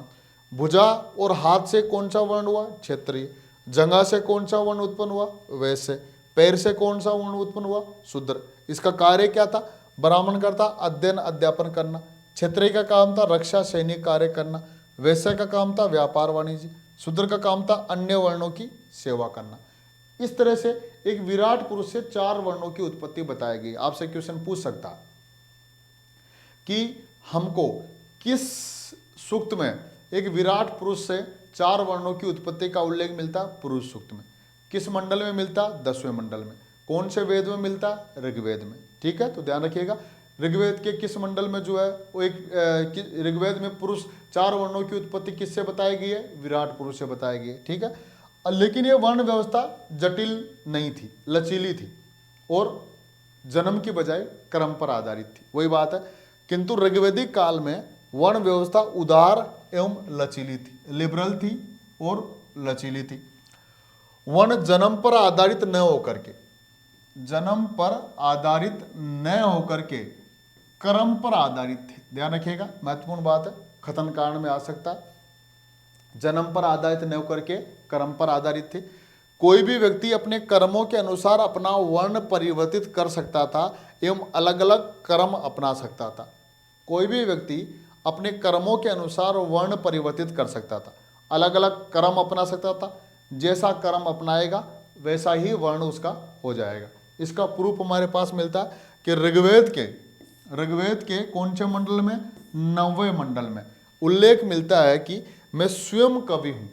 भुजा और हाथ से कौन सा वर्ण हुआ? क्षत्रिय। जंघा से कौन सा वर्ण उत्पन्न हुआ? वैश्य। पैर से कौन सा वर्ण उत्पन्न हुआ? शूद्र। इसका कार्य क्या था? ब्राह्मण का था अध्ययन अध्यापन करना। क्षत्रिय का काम था रक्षा सैनिक कार्य करना। वैश्य का काम था व्यापार वाणिज्य। शूद्र का काम था अन्य वर्णों की सेवा करना। इस तरह से एक विराट पुरुष से 4 वर्णों की उत्पत्ति बताई गई। आपसे क्वेश्चन पूछ सकता कि हमको किस सूक्त में एक विराट पुरुष से 4 वर्णों की उत्पत्ति का उल्लेख मिलता? पुरुष सूक्त में। किस मंडल में मिलता? 10वें मंडल में। कौन से वेद में मिलता? ऋग्वेद में। ठीक है, तो ध्यान रखिएगा, ऋग्वेद के किस मंडल में जो है वो एक ऋग्वेद में पुरुष 4 वर्णों की उत्पत्ति किससे बताई गई है? विराट पुरुष से बताई गई है। ठीक है, लेकिन ये वर्ण व्यवस्था जटिल नहीं थी, लचीली थी और जन्म की बजाय क्रम पर आधारित थी। वही बात है, किंतु ऋग्वैदिक काल में वर्ण व्यवस्था उदार एवं लचीली थी, लिबरल थी और लचीली थी। वर्ण जन्म पर आधारित न होकर के, जन्म पर आधारित न होकर के कर्म पर आधारित थे। ध्यान रखिएगा, महत्वपूर्ण बात है, खतन कारण में आ सकता है। जन्म पर आधारित न होकर के कर्म पर आधारित थे। कोई भी व्यक्ति अपने कर्मों के अनुसार अपना वर्ण परिवर्तित कर सकता था एवं अलग अलग कर्म अपना सकता था। कोई भी व्यक्ति अपने कर्मों के अनुसार वर्ण परिवर्तित कर सकता था, अलग अलग कर्म अपना सकता था। जैसा कर्म अपनाएगा वैसा ही वर्ण उसका हो जाएगा। इसका प्रूफ हमारे पास मिलता है कि ऋग्वेद के कौन से मंडल में? 9वें मंडल में उल्लेख मिलता है कि मैं स्वयं कवि हूँ,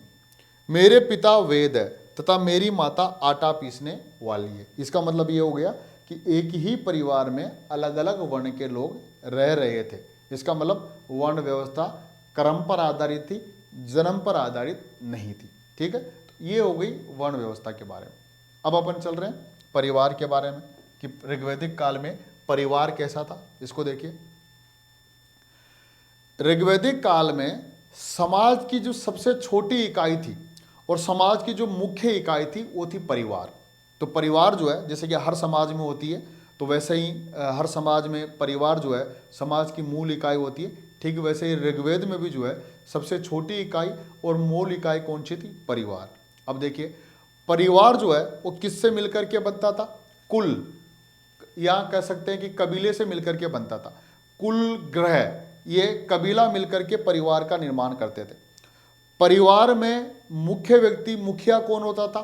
मेरे पिता वेद है तथा मेरी माता आटा पीसने वाली है। इसका मतलब ये हो गया कि एक ही परिवार में अलग अलग वर्ण के लोग रह रहे थे। इसका मतलब वर्ण व्यवस्था कर्म पर आधारित थी, जन्म पर आधारित नहीं थी। ठीक है, तो ये हो गई वर्ण व्यवस्था के बारे में। अब अपन चल रहे हैं परिवार के बारे में कि ऋग्वैदिक काल में परिवार कैसा था। इसको देखिए, ऋग्वैदिक काल में समाज की जो सबसे छोटी इकाई थी और समाज की जो मुख्य इकाई थी वो थी परिवार। तो परिवार जो है, जैसे कि हर समाज में होती है, तो वैसे ही हर समाज में परिवार जो है समाज की मूल इकाई होती है। ठीक वैसे ही ऋग्वेद में भी जो है सबसे छोटी इकाई और मूल इकाई कौन सी थी? परिवार। अब देखिए, परिवार जो है वो किससे मिलकर के बनता था? कुल, या कह सकते हैं कि कबीले से मिलकर के बनता था। कुल ग्रह, ये कबीला मिलकर के परिवार का निर्माण करते थे। परिवार में मुख्य व्यक्ति, मुखिया कौन होता था?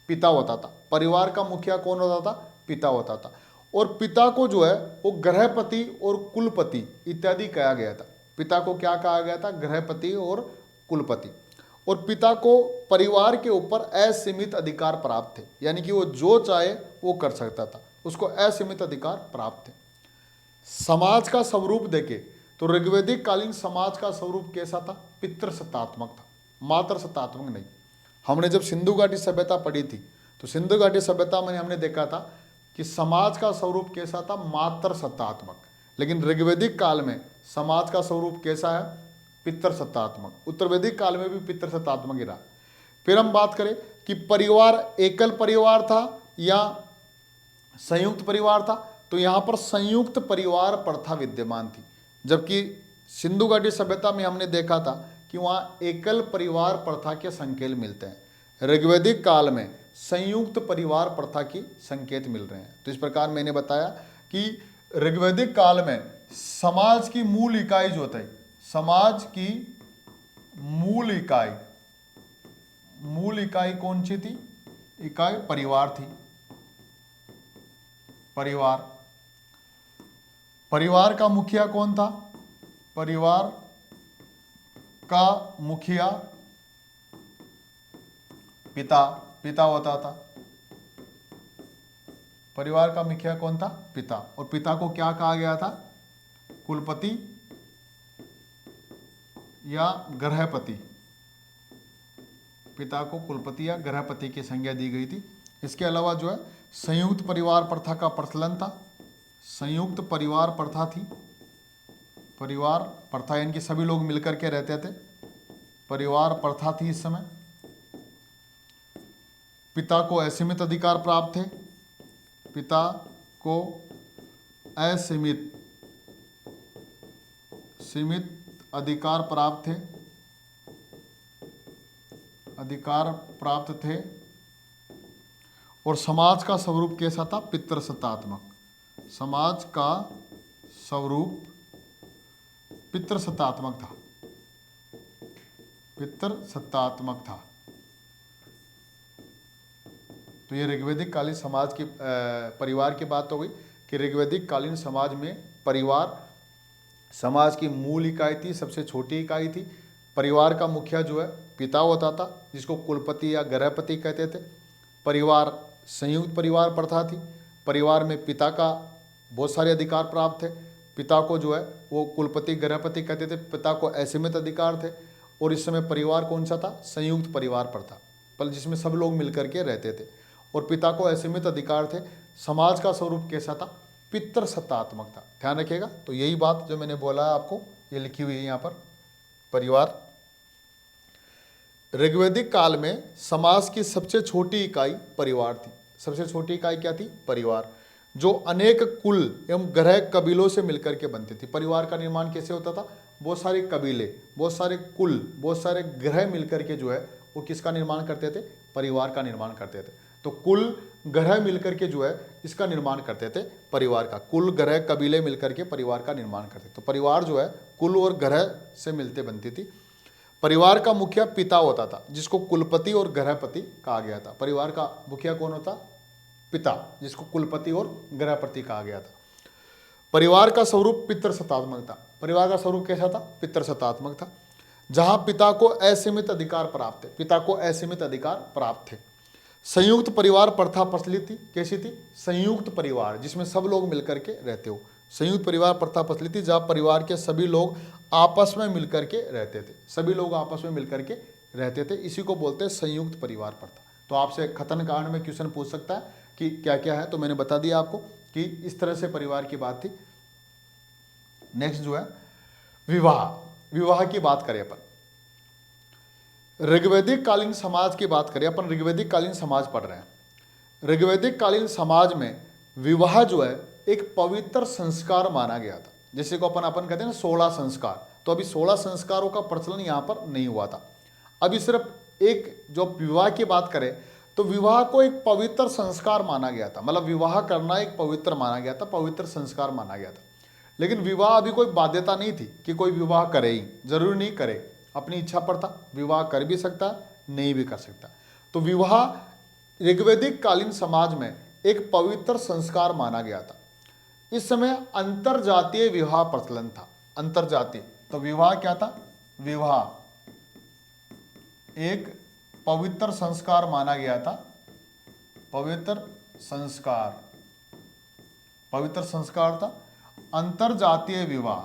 पिता होता था। परिवार का मुखिया कौन होता था? पिता होता था। और पिता को जो है वो ग्रहपति और कुलपति इत्यादि कहा गया था। पिता को क्या कहा गया था? ग्रहपति और कुलपति। और पिता को परिवार के ऊपर असीमित अधिकार प्राप्त थे, यानी कि वो जो चाहे वो कर सकता था, उसको असीमित अधिकार प्राप्त थे। समाज का स्वरूप देखे तो ऋग्वैदिक कालीन समाज का स्वरूप कैसा था? पितृसत्तात्मक था, मातृ सत्तात्मक नहीं। हमने जब सिंधु घाटी सभ्यता पढ़ी थी तो सिंधु घाटी सभ्यता में हमने देखा था कि समाज का स्वरूप कैसा था? मातृ सत्तात्मक। लेकिन ऋग्वैदिक काल में समाज का स्वरूप कैसा है? पितृसत्तात्मक। उत्तर वैदिक काल में भी पितृसत्तात्मक ही रहा। फिर हम बात करें कि परिवार एकल परिवार था या संयुक्त परिवार था, तो यहाँ पर संयुक्त परिवार प्रथा विद्यमान थी, जबकि सिंधु घाटी सभ्यता में हमने देखा था कि वहाँ एकल परिवार प्रथा के संकेत मिलते हैं। ऋग्वैदिक काल में संयुक्त परिवार प्रथा की संकेत मिल रहे हैं। तो इस प्रकार मैंने बताया कि ऋग्वैदिक काल में समाज की मूल इकाई जो थी, समाज की मूल इकाई कौन सी थी? इकाई परिवार थी। परिवार। परिवार का मुखिया कौन था? परिवार का मुखिया पिता, पिता होता था। परिवार का मुखिया कौन था? पिता। और पिता को क्या कहा गया था? कुलपति या गृहपति। पिता को कुलपति या गृहपति की संज्ञा दी गई थी। इसके अलावा जो है संयुक्त परिवार प्रथा का प्रचलन था। संयुक्त परिवार प्रथा थी। परिवार प्रथा यानी कि सभी लोग मिलकर के रहते थे, परिवार प्रथा थी इस समय। पिता को असीमित अधिकार प्राप्त थे। पिता को असीमित अधिकार प्राप्त थे, अधिकार प्राप्त थे। और समाज का स्वरूप कैसा था? पितृसत्तात्मक। समाज का स्वरूप पितृसत्तात्मक था, पितृसत्तात्मक था। तो ये ऋग्वैदिक कालीन समाज की परिवार की बात हो गई कि ऋग्वैदिक कालीन समाज में परिवार समाज की मूल इकाई थी, सबसे छोटी इकाई थी। परिवार का मुखिया जो है पिता होता था, जिसको कुलपति या गृहपति कहते थे। परिवार संयुक्त परिवार प्रथा थी। परिवार में पिता का बहुत सारे अधिकार प्राप्त थे। पिता को जो है वो कुलपति गृहपति कहते थे, पिता को असीमित अधिकार थे। और इस समय परिवार कौन सा था? संयुक्त परिवार प्रथा, पर जिसमें सब लोग मिलकर के रहते थे और पिता को असीमित अधिकार थे। समाज का स्वरूप कैसा था? पितृसत्तात्मक था। ध्यान रखिएगा। तो यही बात जो मैंने बोला है आपको, ये लिखी हुई है यहाँ पर। परिवार ऋग्वैदिक काल में समाज की सबसे छोटी इकाई परिवार थी। सबसे छोटी इकाई क्या थी? परिवार, जो अनेक कुल एवं ग्रह कबीलों से मिलकर के बनती थी। परिवार का निर्माण कैसे होता था? बहुत सारे कबीले, बहुत सारे कुल, बहुत सारे ग्रह मिलकर के जो है वो किसका निर्माण करते थे? परिवार का निर्माण करते थे। तो कुल ग्रह मिलकर के जो है इसका निर्माण करते थे, परिवार का। कुल ग्रह कबीले मिलकर के परिवार का निर्माण करते। तो परिवार जो है कुल और ग्रह से मिलते बनती थी। परिवार का मुखिया पिता होता था, जिसको कुलपति और गृहपति कहा गया था। परिवार का मुखिया कौन होता? पिता, जिसको कुलपति और गृहपति कहा गया था। परिवार का स्वरूप पितृसत्तात्मक था। परिवार का स्वरूप कैसा था? पितृसत्तात्मक था, जहां पिता को असीमित अधिकार प्राप्त थे। पिता को असीमित अधिकार प्राप्त थे। संयुक्त परिवार प्रथा प्रचलित थी। कैसी थी? संयुक्त परिवार, जिसमें सब लोग मिलकर के रहते हो। संयुक्त परिवार प्रथा प्रचलित थी, जहां परिवार के सभी लोग आपस में मिलकर के रहते थे। सभी लोग आपस में मिलकर के रहते थे, इसी को बोलते हैं संयुक्त परिवार प्रथा। तो आपसे खतन कांड में क्वेश्चन पूछ सकता है कि क्या क्या है, तो मैंने बता दिया आपको कि इस तरह से परिवार की बात थी। नेक्स्ट जो है विवाह। विवाह की बात करें अपन, ऋग्वैदिक कालीन समाज की बात करें अपन, ऋग्वैदिक कालीन समाज पढ़ रहे हैं। ऋग्वैदिक कालीन समाज में विवाह जो है एक पवित्र संस्कार माना गया था। जैसे को अपन कहते हैं ना 16 संस्कार, तो अभी 16 संस्कारों का प्रचलन यहाँ पर नहीं हुआ था। अभी सिर्फ एक जो विवाह की बात करें तो विवाह को एक पवित्र संस्कार माना गया था। मतलब विवाह करना एक पवित्र माना गया था, पवित्र संस्कार माना गया था। लेकिन विवाह अभी कोई बाध्यता नहीं थी कि कोई विवाह करे ही, जरूरी नहीं करे, अपनी इच्छा पर था। विवाह कर भी सकता, नहीं भी कर सकता। तो विवाह ऋग्वैदिक कालीन समाज में एक पवित्र संस्कार माना गया था। इस समय अंतरजातीय विवाह प्रचलन था। अंतरजातीय, तो विवाह क्या था? विवाह एक पवित्र संस्कार माना गया था। पवित्र संस्कार, पवित्र संस्कार था। अंतरजातीय विवाह,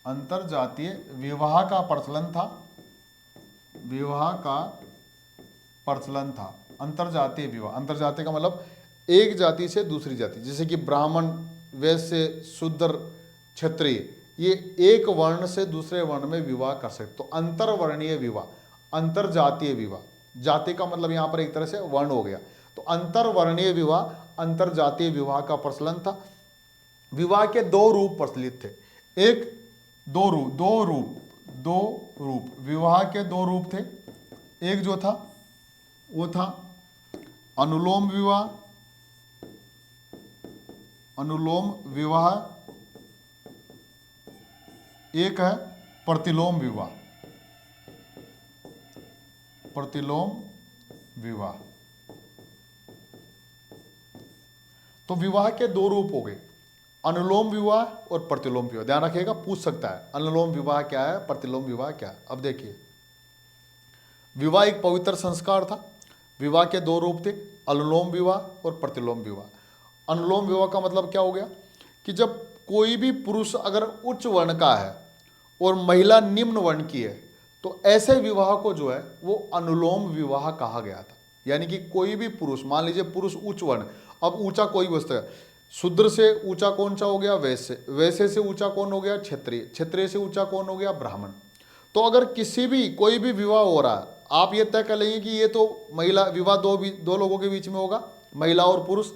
अंतरजातीय विवाह का प्रचलन था। विवाह का प्रचलन था। अंतरजातीय विवाह, अंतरजातीय का मतलब एक जाति से दूसरी जाति, जैसे कि ब्राह्मण, वैश्य, शूद्र, क्षत्रिय, ये एक वर्ण से दूसरे वर्ण में विवाह कर सकते। तो अंतरवर्णीय विवाह, अंतरजातीय विवाह, जाति का मतलब यहाँ पर एक तरह से वर्ण हो गया। तो अंतरवर्णीय विवाह, अंतरजातीय विवाह का प्रचलन था। विवाह के दो रूप प्रचलित थे। एक दो रूप विवाह के दो रूप थे। एक जो था वो था अनुलोम विवाह, अनुलोम विवाह। एक है प्रतिलोम विवाह, प्रतिलोम विवाह। तो विवाह के दो रूप हो गए, अनुलोम विवाह और प्रतिलोम विवाह। ध्यान रखिएगा, पूछ सकता है अनुलोम विवाह क्या है, प्रतिलोम विवाह क्या है। अब देखिए, विवाह एक पवित्र संस्कार था। विवाह के दो रूप थे, अनुलोम विवाह और प्रतिलोम विवाह। अनुलोम विवाह का मतलब क्या हो गया कि जब कोई भी पुरुष अगर उच्च वर्ण का है और महिला निम्न वर्ण की है तो ऐसे विवाह को जो है वो अनुलोम विवाह कहा गया था। यानी कि कोई भी पुरुष, मान लीजिए पुरुष उच्च वर्ण, अब ऊंचा कोई वस्तु है, शूद्र से ऊंचा कौन सा हो गया, वैश्य, वैश्य से ऊंचा कौन हो गया, क्षत्रिय, क्षत्रिय से ऊंचा कौन हो गया, ब्राह्मण। तो अगर किसी भी कोई भी विवाह हो रहा है, आप ये तय कर लेंगे कि ये तो महिला विवाह दो लोगों के बीच में होगा, महिला और पुरुष।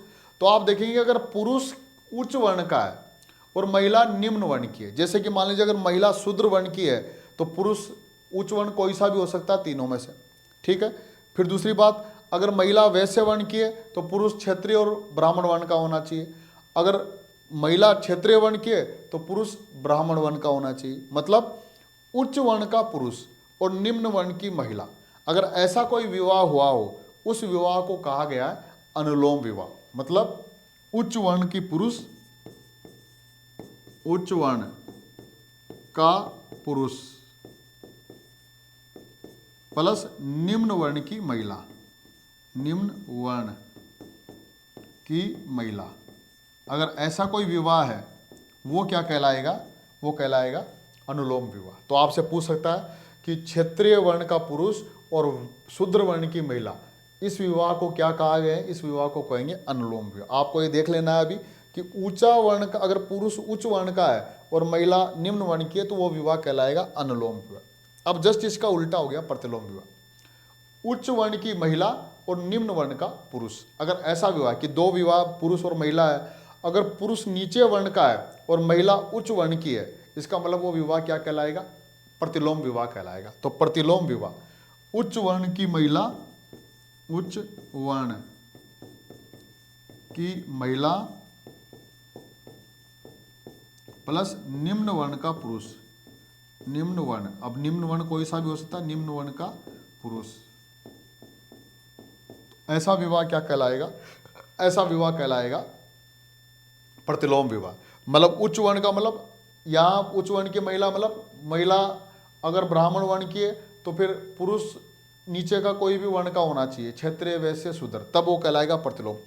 तो आप देखेंगे अगर पुरुष उच्च वर्ण का है और महिला निम्न वर्ण की है, जैसे कि मान लीजिए अगर महिला शूद्र वर्ण की है तो पुरुष उच्च वर्ण कोई सा भी हो सकता है तीनों में से, ठीक है। फिर दूसरी बात, अगर महिला वैश्य वर्ण की है तो पुरुष क्षत्रिय और ब्राह्मण वर्ण का होना चाहिए। अगर महिला क्षत्रिय वर्ण की है तो पुरुष ब्राह्मण वर्ण का होना चाहिए। मतलब उच्च वर्ण का पुरुष और निम्न वर्ण की महिला, अगर ऐसा कोई विवाह हुआ हो, उस विवाह को कहा गया है अनुलोम विवाह। मतलब उच्च वर्ण की पुरुष, उच्च वर्ण का पुरुष प्लस निम्न वर्ण की महिला, निम्न वर्ण की महिला, अगर ऐसा कोई विवाह है वो क्या कहलाएगा, वो कहलाएगा अनुलोम विवाह। तो आपसे पूछ सकता है कि क्षत्रिय वर्ण का पुरुष और शूद्र वर्ण की महिला, इस विवाह को क्या कहा गया है, इस विवाह को कहेंगे अनुलोम विवाह। आपको ये देख लेना है अभी कि ऊंचा वर्ण का, अगर पुरुष उच्च वर्ण का है और महिला निम्न वर्ण की है तो वो विवाह कहलाएगा अनुलोम विवाह। अब जस्ट इसका उल्टा हो गया प्रतिलोम विवाह। उच्च वर्ण की महिला और निम्न वर्ण का पुरुष, अगर ऐसा विवाह कि दो विवाह पुरुष और महिला है, अगर पुरुष नीचे वर्ण का है और महिला उच्च वर्ण की है, इसका मतलब वो विवाह क्या कहलाएगा, प्रतिलोम विवाह कहलाएगा। तो प्रतिलोम विवाह, उच्च वर्ण की महिला, उच्च वर्ण की महिला प्लस निम्न वर्ण का पुरुष, निम्न वर्ण, अब निम्न वर्ण कोई सा भी हो सकता है, निम्न वर्ण का पुरुष, ऐसा विवाह क्या कहलाएगा, ऐसा विवाह कहलाएगा प्रतिलोम विवाह। मतलब उच्च वर्ण का मतलब यहाँ उच्च वर्ण की महिला, मतलब महिला अगर ब्राह्मण वर्ण की है तो फिर पुरुष नीचे का कोई भी वर्ण का होना चाहिए, क्षत्रिय वैश्य शूद्र, तब वो कहलाएगा प्रतिलोम।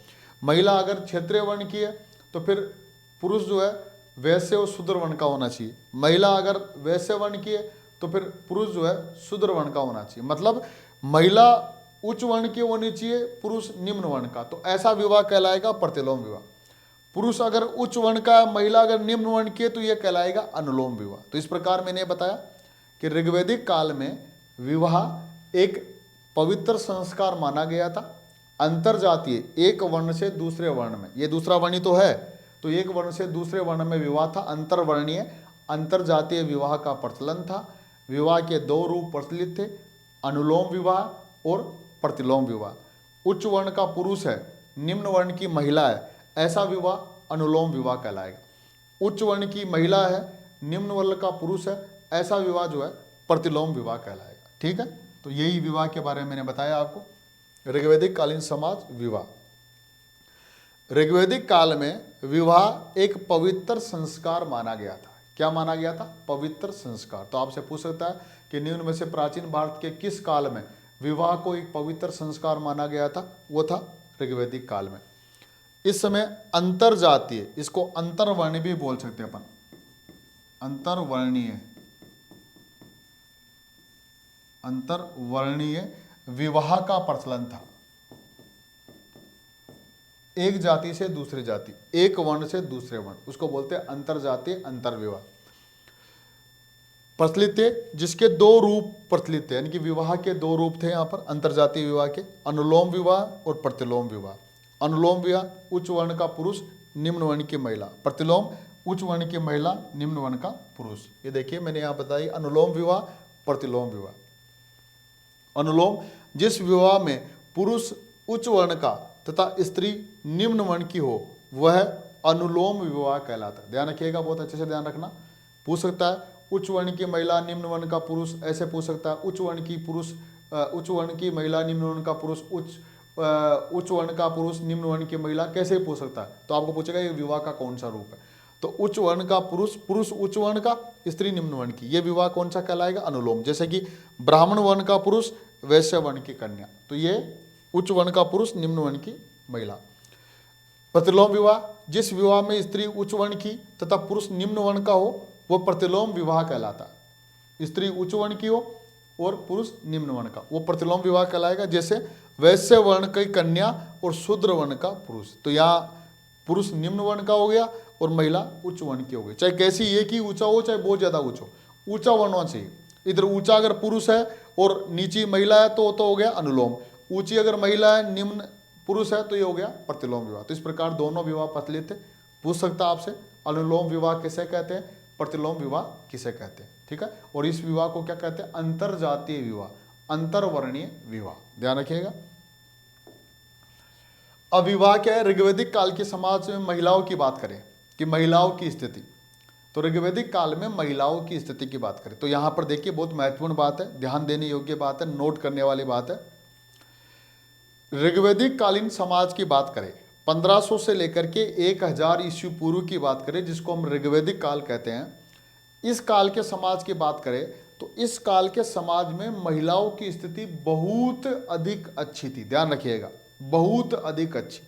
महिला अगर क्षत्रिय वर्ण की है तो फिर पुरुष जो है वैश्य और शूद्र वर्ण का होना चाहिए। महिला अगर वैश्य वर्ण की है तो फिर पुरुष जो है शूद्र वर्ण का होना चाहिए। मतलब महिला उच्च वर्ण की होनी चाहिए, पुरुष निम्न वर्ण का, तो ऐसा विवाह कहलाएगा प्रतिलोम विवाह। पुरुष अगर उच्च वर्ण का है, महिला अगर निम्न वर्ण की है तो यह कहलाएगा अनुलोम विवाह। तो इस प्रकार मैंने बताया कि ऋग्वैदिक काल में विवाह एक पवित्र संस्कार माना गया था। अंतरजातीय, एक वर्ण से दूसरे वर्ण में, ये दूसरा वर्ण ही तो है, तो एक वर्ण से दूसरे वर्ण में विवाह था, अंतरवर्णीय अंतरजातीय विवाह का प्रचलन था। विवाह के दो रूप प्रचलित थे, अनुलोम विवाह और प्रतिलोम विवाह। उच्च वर्ण का पुरुष है, निम्न वर्ण की महिला है, ऐसा विवाह अनुलोम विवाह कहलाएगा। उच्च वर्ण की महिला है, निम्न वर्ण का पुरुष है, ऐसा विवाह जो है प्रतिलोम विवाह कहलाएगा। ठीक है, तो यही विवाह के बारे में मैंने बताया आपको। ऋग्वैदिक कालीन समाज विवाह। ऋग्वैदिक काल में विवाह एक पवित्र संस्कार माना गया था। क्या माना गया था, पवित्र संस्कार। तो आपसे पूछ सकता है कि निम्न में से प्राचीन भारत के किस काल में विवाह को एक पवित्र संस्कार माना गया था, वो था ऋग्वैदिक काल में। इस समय अंतरजातीय, इसको अंतरवर्णीय भी बोल सकते हैं अपन, अंतरवर्णीय, अंतरवर्णीय विवाह का प्रचलन था। एक जाति से दूसरी जाति, एक वर्ण से दूसरे वर्ण, उसको बोलते हैं अंतरजातीय अंतरविवाह प्रचलित थे, जिसके दो रूप प्रचलित थे। यानी कि विवाह के दो रूप थे यहाँ पर अंतरजातीय विवाह के, अनुलोम विवाह और प्रतिलोम विवाह। अनुलोम विवाह उच्च वर्ण का पुरुष, निम्न वर्ण की महिला। प्रतिलोम उच्च वर्ण की महिला, निम्न वर्ण का पुरुष। ये देखिए मैंने यहाँ बताई अनुलोम विवाह, प्रतिलोम विवाह। अनुलोम, जिस विवाह में पुरुष उच्च वर्ण का तथा स्त्री निम्न वर्ण की हो वह अनुलोम विवाह कहलाता है। ध्यान रखिएगा, बहुत अच्छे से ध्यान रखना। पूछ सकता है उच्च वर्ण की महिला निम्न वर्ण का पुरुष, ऐसे पूछ सकता है उच्च वर्ण की महिला निम्न वर्ण का पुरुष, उच्च वर्ण का पुरुष निम्न वर्ण की महिला, कैसे पूछ सकता है? तो आपको पूछेगा ये विवाह का कौन सा रूप है। तो उच्च वर्ण का पुरुष, पुरुष उच्च वर्ण का, स्त्री निम्न वर्ण की, ये विवाह कौन सा कहलाएगा? अनुलोम। जैसे कि ब्राह्मण वर्ण का पुरुष, वैश्य वर्ण की कन्या, तो ये उच्च वर्ण का पुरुष, निम्न वर्ण की महिला। प्रतिलोम विवाह, जिस विवाह में स्त्री उच्च वर्ण की तथा पुरुष निम्न वर्ण का हो वो प्रतिलोम विवाह कहलाता है। स्त्री उच्च वर्ण की हो और पुरुष निम्न वर्ण का, वो प्रतिलोम विवाह कहलाएगा। जैसे वैश्य वर्ण की कन्या और शूद्र वर्ण का पुरुष, तो यहाँ पुरुष निम्न वर्ण का हो गया और महिला उच्च वर्ण की हो गई। चाहे कैसी एक ही ऊंचा हो, चाहे बहुत ज्यादा ऊंचा हो, ऊंचा वर्ण होना चाहिए। इधर ऊंचा अगर पुरुष है और नीची महिला है तो हो गया अनुलोम। ऊंची अगर महिला है, निम्न पुरुष है, तो ये हो गया प्रतिलोम विवाह। तो इस प्रकार दोनों विवाह प्रचलित थे। पूछ सकता आपसे अनुलोम विवाह किसे कहते हैं, प्रतिलोम विवाह किसे कहते हैं, ठीक है। और इस विवाह को क्या कहते हैं? अंतर जातीय विवाह, अंतरवर्णीय विवाह, ध्यान रखिएगा। अब विवाह क्या है? ऋग्वैदिक काल के समाज में महिलाओं की बात करें कि महिलाओं की स्थिति, तो ऋग्वैदिक काल में महिलाओं की स्थिति की बात करें तो यहां पर देखिए बहुत महत्वपूर्ण बात है, ध्यान देने योग्य बात है, नोट करने वाली बात है। ऋग्वैदिक कालीन समाज की बात करें, 1500 से लेकर के 1000 ईस्वी पूर्व की बात करें, जिसको हम ऋग्वैदिक काल कहते हैं, इस काल के समाज की बात करें तो इस काल के समाज में महिलाओं की स्थिति बहुत अधिक अच्छी थी। ध्यान रखिएगा, बहुत अधिक अच्छी।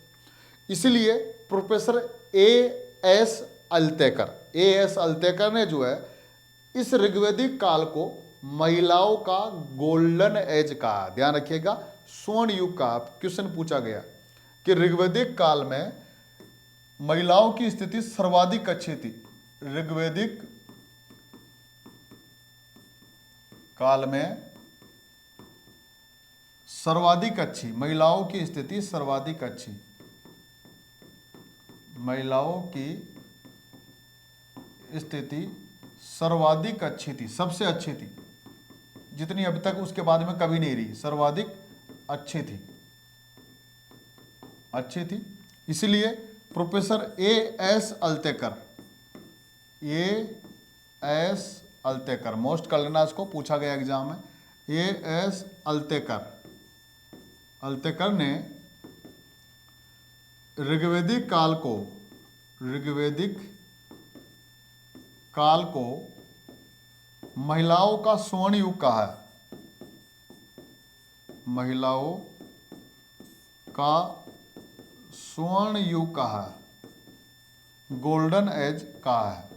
इसलिए प्रोफेसर A.S. अल्तेकर ने जो है इस ऋग्वैदिक काल को महिलाओं का गोल्डन एज कहा। ध्यान रखिएगा, स्वर्ण युग का। क्वेश्चन पूछा गया कि ऋग्वैदिक काल में महिलाओं की स्थिति सर्वाधिक अच्छी थी। ऋग्वैदिक काल में सर्वाधिक अच्छी, महिलाओं की स्थिति सर्वाधिक अच्छी, महिलाओं की स्थिति सर्वाधिक अच्छी थी, सबसे अच्छी थी, जितनी अभी तक उसके बाद में कभी नहीं रही, सर्वाधिक अच्छी थी, अच्छी थी। इसलिए प्रोफेसर A.S. अल्तेकर, मोस्ट कर लेना, इसको पूछा गया एग्जाम में। A.S. अल्तेकर ने ऋग्वैदिक काल को महिलाओं का स्वर्ण युग कहा है, महिलाओं का स्वर्ण युग कहा है, गोल्डन एज कहा है,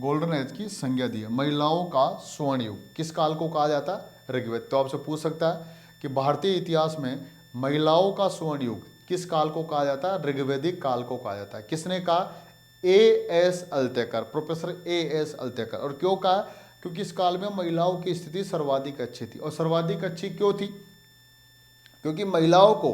गोल्डन एज की संज्ञा दी है। महिलाओं का स्वर्ण युग किस काल को कहा जाता है? ऋग्वेद। तो आपसे पूछ सकता है कि भारतीय इतिहास में महिलाओं का स्वर्ण युग किस काल को कहा जाता है? ऋग्वैदिक काल को कहा जाता है। किसने कहा? A.S. Altekar, professor A.S. Altekar. और क्यों कहा? क्योंकि इस काल में महिलाओं की स्थिति सर्वाधिक अच्छी थी। और सर्वाधिक अच्छी क्यों थी? क्योंकि महिलाओं को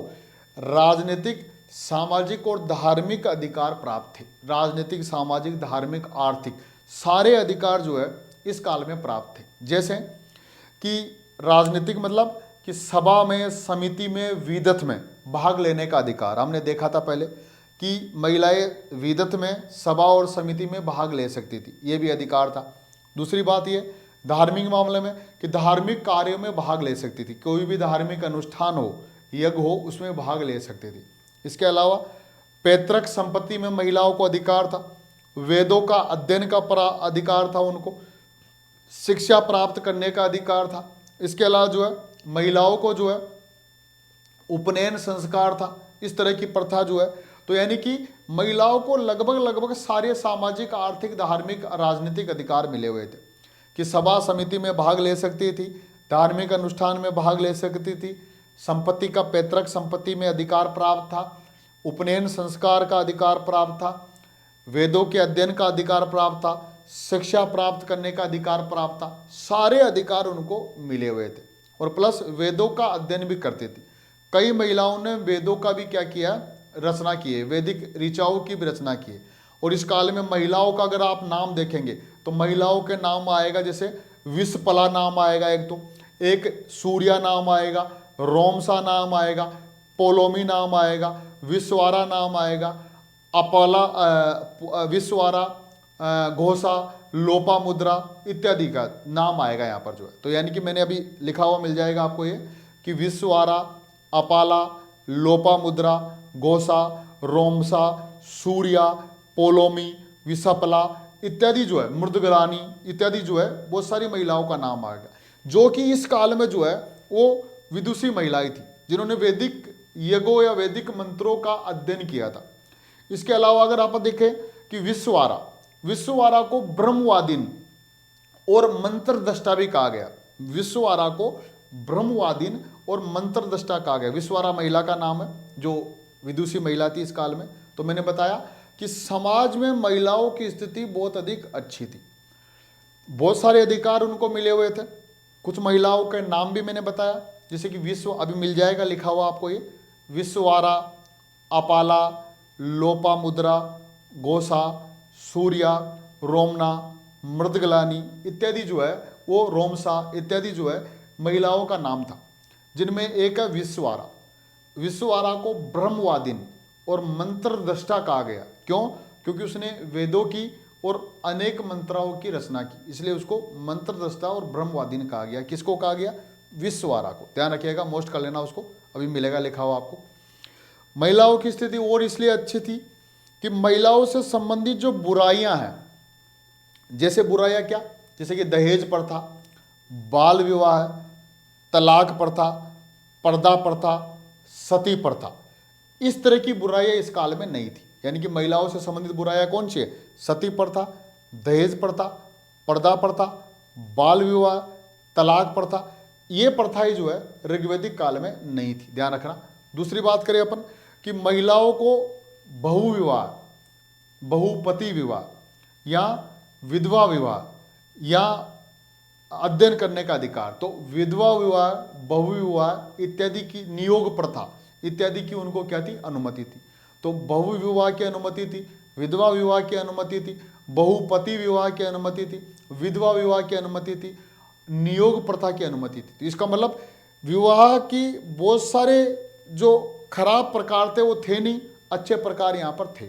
राजनीतिक, सामाजिक और धार्मिक अधिकार प्राप्त थे। राजनीतिक, सामाजिक, धार्मिक, आर्थिक सारे अधिकार जो है इस काल में प्राप्त थे। जैसे कि राजनीतिक मतलब कि सभा में, समिति में, विदत में भाग लेने का अधिकार। हमने देखा था पहले कि महिलाएं विदत में, सभा और समिति में भाग ले सकती थी, ये भी अधिकार था। दूसरी बात ये धार्मिक मामले में कि धार्मिक कार्यों में भाग ले सकती थी, कोई भी धार्मिक अनुष्ठान हो, यज्ञ हो, उसमें भाग ले सकती थी। इसके अलावा पैतृक संपत्ति में महिलाओं को अधिकार था, वेदों का अध्ययन का अधिकार था, उनको शिक्षा प्राप्त करने का अधिकार था। इसके अलावा जो है महिलाओं को जो है उपनयन संस्कार था, इस तरह की प्रथा जो है। तो यानी कि महिलाओं को लगभग सारे सामाजिक, आर्थिक, धार्मिक, राजनीतिक अधिकार मिले हुए थे कि सभा समिति में भाग ले सकती थी, धार्मिक अनुष्ठान में भाग ले सकती थी, संपत्ति का, पैतृक संपत्ति में अधिकार प्राप्त था, उपनयन संस्कार का अधिकार प्राप्त था, वेदों के अध्ययन का अधिकार प्राप्त था, शिक्षा प्राप्त करने का अधिकार प्राप्त था। सारे अधिकार उनको मिले हुए थे और प्लस वेदों का अध्ययन भी करती थी। कई महिलाओं ने वेदों का भी क्या किया? रचना की है, वैदिक ऋचाओं की भी रचना की है। और इस काल में महिलाओं का अगर आप नाम देखेंगे तो महिलाओं के नाम आएगा, जैसे विषपला नाम आएगा, एक सूर्या नाम आएगा, रोमसा नाम आएगा, पोलोमी नाम आएगा, विश्वारा नाम आएगा, अपला, विश्वारा, घोषा, लोपामुद्रा इत्यादि का नाम आएगा यहाँ पर जो है। तो यानी कि मैंने अभी लिखा हुआ मिल जाएगा आपको ये कि विश्वारा, अपाला, लोपामुद्रा, गोसा, रोमसा, सूर्या, पोलोमी, विसपला इत्यादि जो है, मृदगलानी इत्यादि जो है बहुत सारी महिलाओं का नाम आ गया, जो कि इस काल में जो है वो विदुषी महिलाएं थी जिन्होंने वैदिक यज्ञों या वैदिक मंत्रों का अध्ययन किया था। इसके अलावा अगर आप देखें कि विश्ववारा को ब्रह्मवादिन और मंत्र दृष्टा भी कहा गया। विश्ववारा को ब्रह्मवादिन और मंत्र दृष्टा कहा गया। विश्ववारा महिला का नाम है जो विदुषी महिला थी इस काल में। तो मैंने बताया कि समाज में महिलाओं की स्थिति बहुत अधिक अच्छी थी, बहुत सारे अधिकार उनको मिले हुए थे। कुछ महिलाओं के नाम भी मैंने बताया, जैसे कि अभी मिल जाएगा लिखा हुआ आपको, ये विश्ववारा, अपाला, लोपामुद्रा, गोसा, सूर्या, रोमना, मृदगलानी इत्यादि जो है वो रोमसा इत्यादि जो है महिलाओं का नाम था, जिनमें एक है विश्ववारा। विश्ववारा को ब्रह्मवादिन और मंत्र दृष्टा कहा गया। क्यों? क्योंकि उसने वेदों की और अनेक मंत्राओं की रचना की, इसलिए उसको मंत्र दृष्टा और ब्रह्मवादिन कहा गया। किसको कहा गया? विश्ववारा को। ध्यान रखिएगा, मोस्ट कर लेना उसको, अभी मिलेगा लिखा हुआ आपको। महिलाओं की स्थिति और इसलिए अच्छी थी कि महिलाओं से संबंधित जो बुराइयां हैं, जैसे बुराइयां क्या, जैसे कि दहेज प्रथा, बाल विवाह, तलाक प्रथा, पर्दा प्रथा, सती प्रथा, इस तरह की बुराइयां इस काल में नहीं थी। यानी कि महिलाओं से संबंधित बुराइयां कौन सी है? सती प्रथा, दहेज प्रथा, पर्दा प्रथा, बाल विवाह, तलाक प्रथा, ये प्रथाएं जो है ऋग्वैदिक काल में नहीं थी। ध्यान रखना। दूसरी बात करें अपन कि महिलाओं को बहुविवाह, बहुपति विवाह या विधवा विवाह या अध्ययन करने का अधिकार। तो विधवा विवाह, बहुविवाह इत्यादि की, नियोग प्रथा इत्यादि की उनको क्या थी? अनुमति थी। तो बहुविवाह की अनुमति थी, विधवा विवाह की अनुमति थी, बहुपति विवाह की अनुमति थी, विधवा विवाह की अनुमति थी, नियोग प्रथा की अनुमति थी। तो इसका मतलब विवाह की बहुत सारे जो खराब प्रकार थे वो थे नहीं, अच्छे प्रकार यहाँ पर थे।